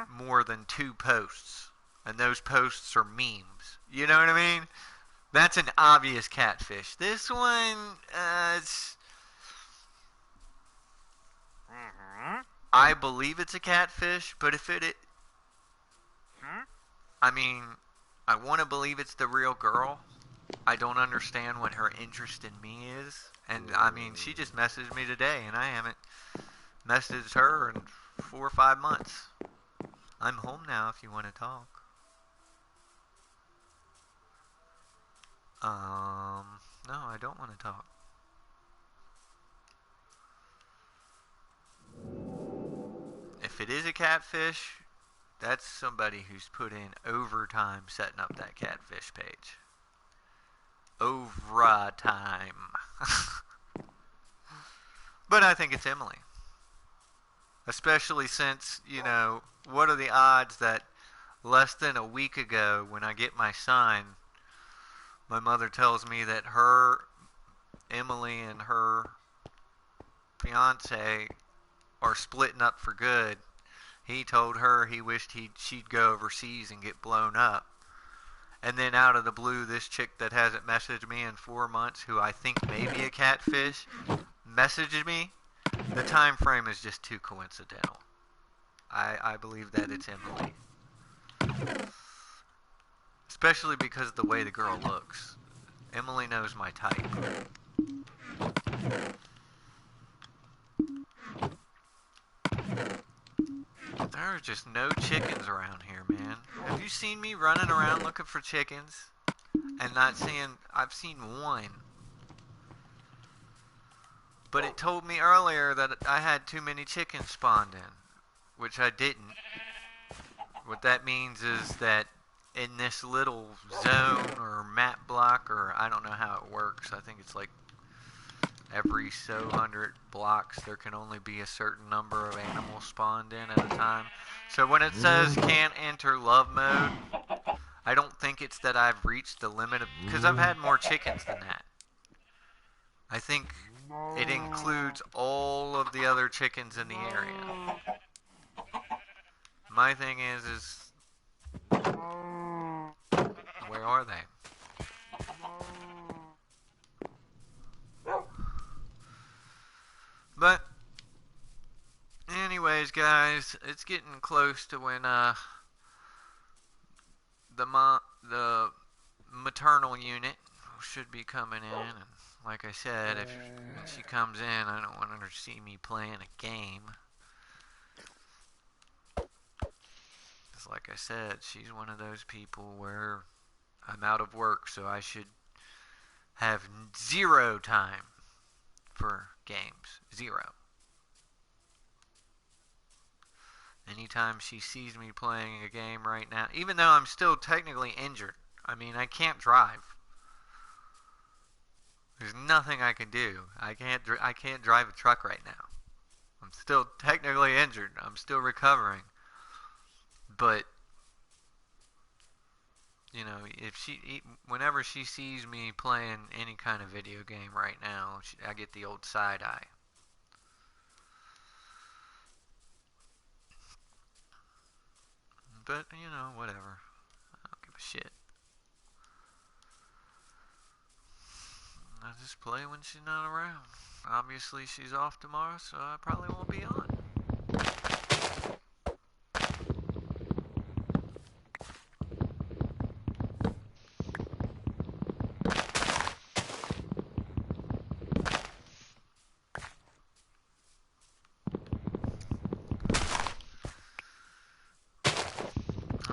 more than 2 posts. And those posts are memes. You know what I mean? That's an obvious catfish. This one, I believe it's a catfish, but if I mean, I want to believe it's the real girl. I don't understand what her interest in me is. And, I mean, she just messaged me today, and I haven't messaged her in 4 or 5 months. I'm home now if you want to talk. No, I don't want to talk. If it is a catfish, that's somebody who's put in overtime setting up that catfish page. Overtime. But I think it's Emily. Especially since, you know, what are the odds that less than a week ago when I get my sign, my mother tells me that Emily and her fiance are splitting up for good. He told her he wished she'd go overseas and get blown up. And then out of the blue, this chick that hasn't messaged me in 4 months, who I think may be a catfish, messaged me. The time frame is just too coincidental. I believe that it's Emily. Especially because of the way the girl looks. Emily knows my type. There are just no chickens around here, man. Have you seen me running around looking for chickens? And not seeing... I've seen one. But it told me earlier that I had too many chickens spawned in. Which I didn't. What that means is that in this little zone or map block, or I don't know how it works. I think it's like every so 100 blocks there can only be a certain number of animals spawned in at a time. So when it says can't enter love mode, I don't think it's that I've reached the limit of... Because I've had more chickens than that. I think it includes all of the other chickens in the area. My thing is where are they? But anyways, guys, it's getting close to when the maternal unit should be coming in, and like I said, when she comes in, I don't want her to see me playing a game. Because like I said, she's one of those people where I'm out of work, so I should have zero time for games. Zero. Anytime she sees me playing a game right now, even though I'm still technically injured, I mean, I can't drive. There's nothing I can do. I can't drive a truck right now. I'm still technically injured. I'm still recovering. But you know, whenever she sees me playing any kind of video game right now, I get the old side eye. But, you know, whatever. I don't give a shit. I just play when she's not around. Obviously, she's off tomorrow, so I probably won't be on.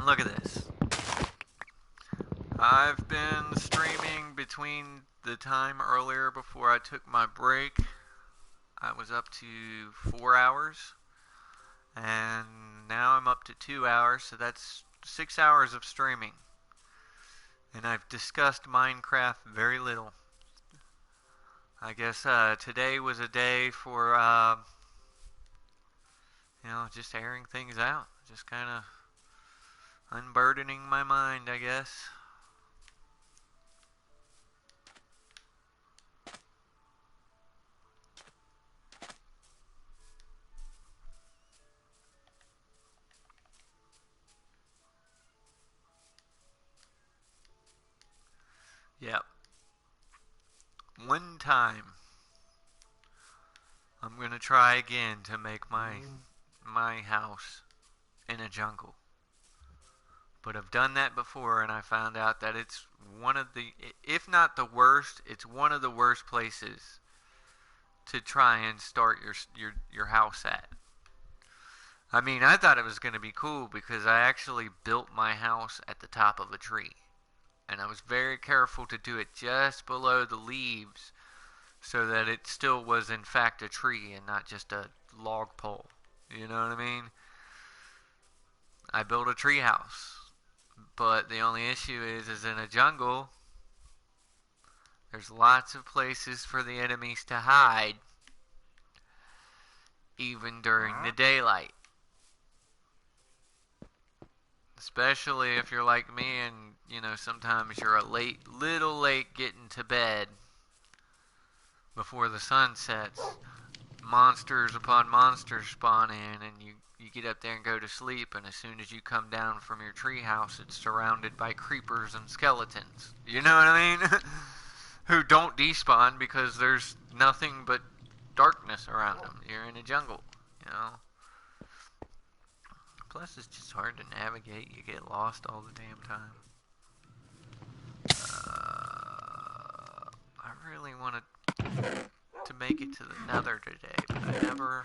Look at this. I've been streaming between the time earlier before I took my break. I was up to 4 hours. And now I'm up to 2 hours, so that's 6 hours of streaming. And I've discussed Minecraft very little. I guess today was a day for, you know, just airing things out. Just kind of unburdening my mind, I guess. Yep. One time, I'm gonna try again to make my house in a jungle. But I've done that before, and I found out that it's one of the, if not the worst, it's one of the worst places to try and start your house at. I mean, I thought it was going to be cool because I actually built my house at the top of a tree. And I was very careful to do it just below the leaves so that it still was in fact a tree and not just a log pole. You know what I mean? I built a tree house. But the only issue is in a jungle, there's lots of places for the enemies to hide, even during the daylight. Especially if you're like me and, you know, sometimes you're little late getting to bed before the sun sets. Monsters upon monsters spawn in, and you get up there and go to sleep, and as soon as you come down from your treehouse, it's surrounded by creepers and skeletons. You know what I mean? Who don't despawn because there's nothing but darkness around them. You're in a jungle, you know? Plus, it's just hard to navigate. You get lost all the damn time. I really wanted to make it to the nether today, but I never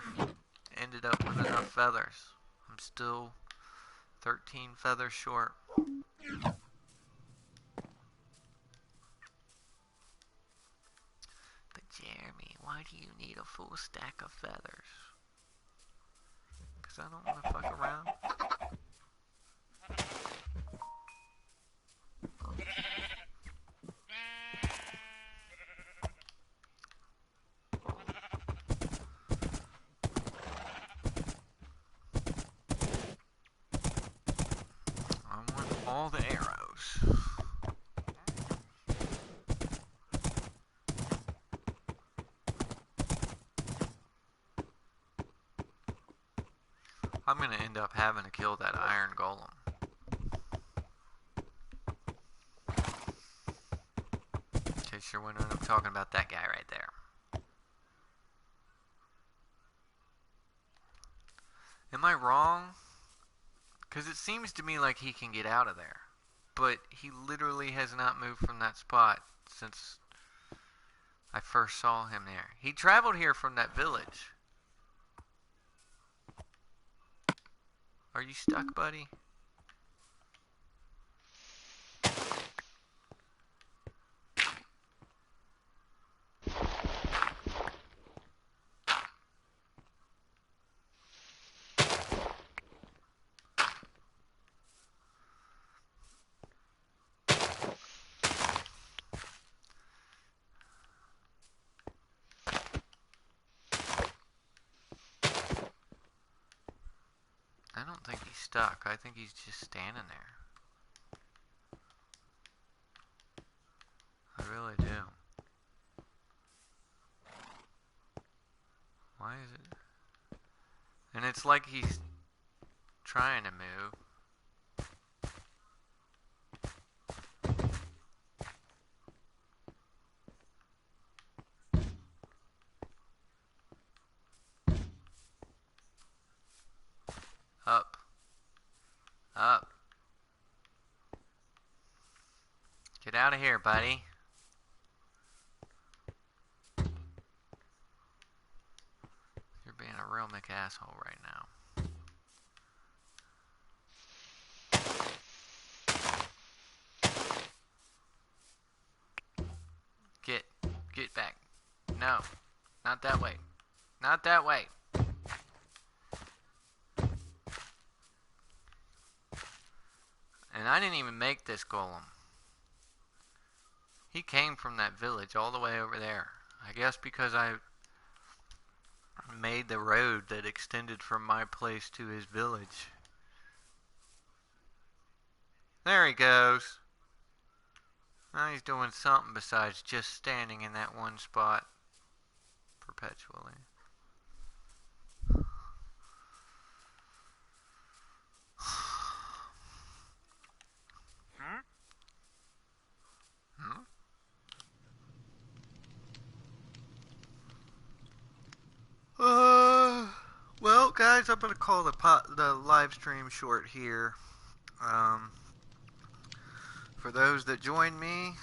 ended up with enough feathers. I'm still 13 feathers short. But Jeremy, why do you need a full stack of feathers? Because I don't want to fuck around. I want all the arrows. I'm gonna end up having to kill that iron golem. In case you're wondering, I'm talking about that guy right there. Am I wrong? Because it seems to me like he can get out of there. But he literally has not moved from that spot since I first saw him there. He traveled here from that village. Are you stuck, buddy? I don't think he's stuck. I think he's just standing there. I really do. Why is it? And it's like he's trying to move. Up. Up. Get out of here, buddy. You're being a real McAsshole right now. Get back. No. Not that way. Not that way. And I didn't even make this golem. He came from that village all the way over there. I guess because I made the road that extended from my place to his village. There he goes. Now he's doing something besides just standing in that one spot perpetually. Well, guys, I'm gonna call the live stream short here. For those that joined me,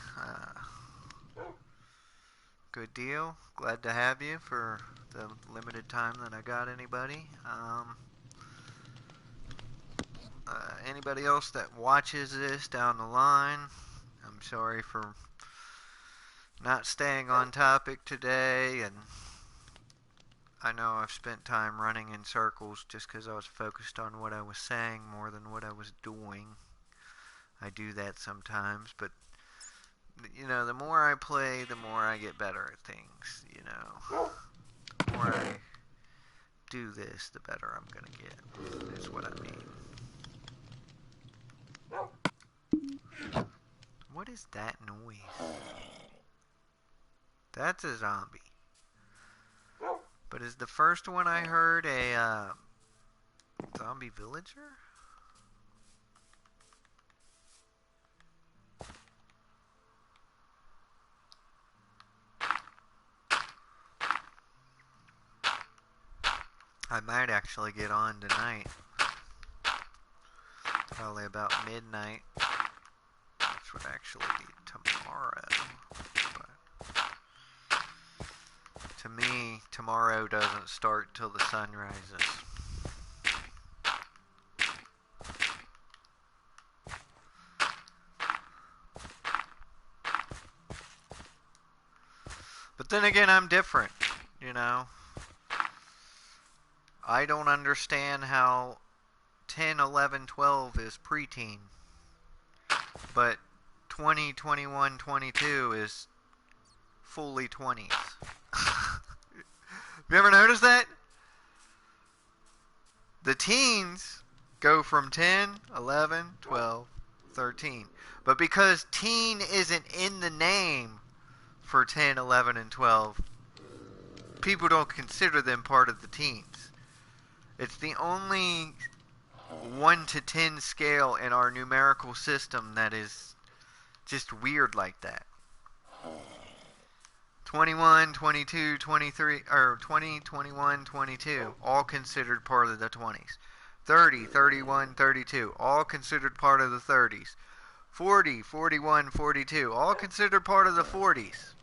good deal. Glad to have you for the limited time that I got anybody. Anybody else that watches this down the line, I'm sorry for not staying on topic today, and I know I've spent time running in circles just because I was focused on what I was saying more than what I was doing. I do that sometimes, but you know, the more I play, the more I get better at things, you know. The more I do this, the better I'm gonna get, is what I mean. What is that noise? That's a zombie. But is the first one I heard a zombie villager? I might actually get on tonight. Probably about midnight. Which would actually be tomorrow. But to me, tomorrow doesn't start till the sun rises. But then again, I'm different, you know. I don't understand how 10, 11, 12 is preteen. But 20, 21, 22 is fully 20s. You ever noticed that? The teens go from 10, 11, 12, 13. But because teen isn't in the name for 10, 11, and 12, people don't consider them part of the teens. It's the only 1 to 10 scale in our numerical system that is just weird like that. 21, 22, 23, or 20, 21, 22, all considered part of the 20s. 30, 31, 32, all considered part of the 30s. 40, 41, 42, all considered part of the 40s.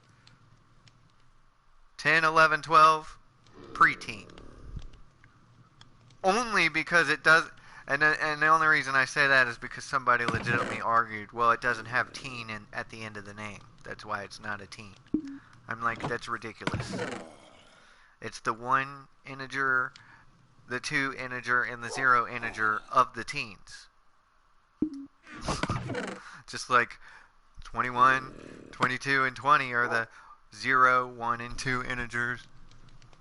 10, 11, 12, preteen. Only because it does, and the only reason I say that is because somebody legitimately argued, well, it doesn't have teen at the end of the name. That's why it's not a teen. I'm like, that's ridiculous. It's the 1 integer, the 2 integer, and the 0 integer of the teens. Just like 21, 22, and 20 are the 0, 1, and 2 integers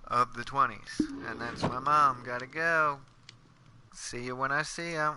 of the 20s. And that's my mom. Gotta go. See you when I see you.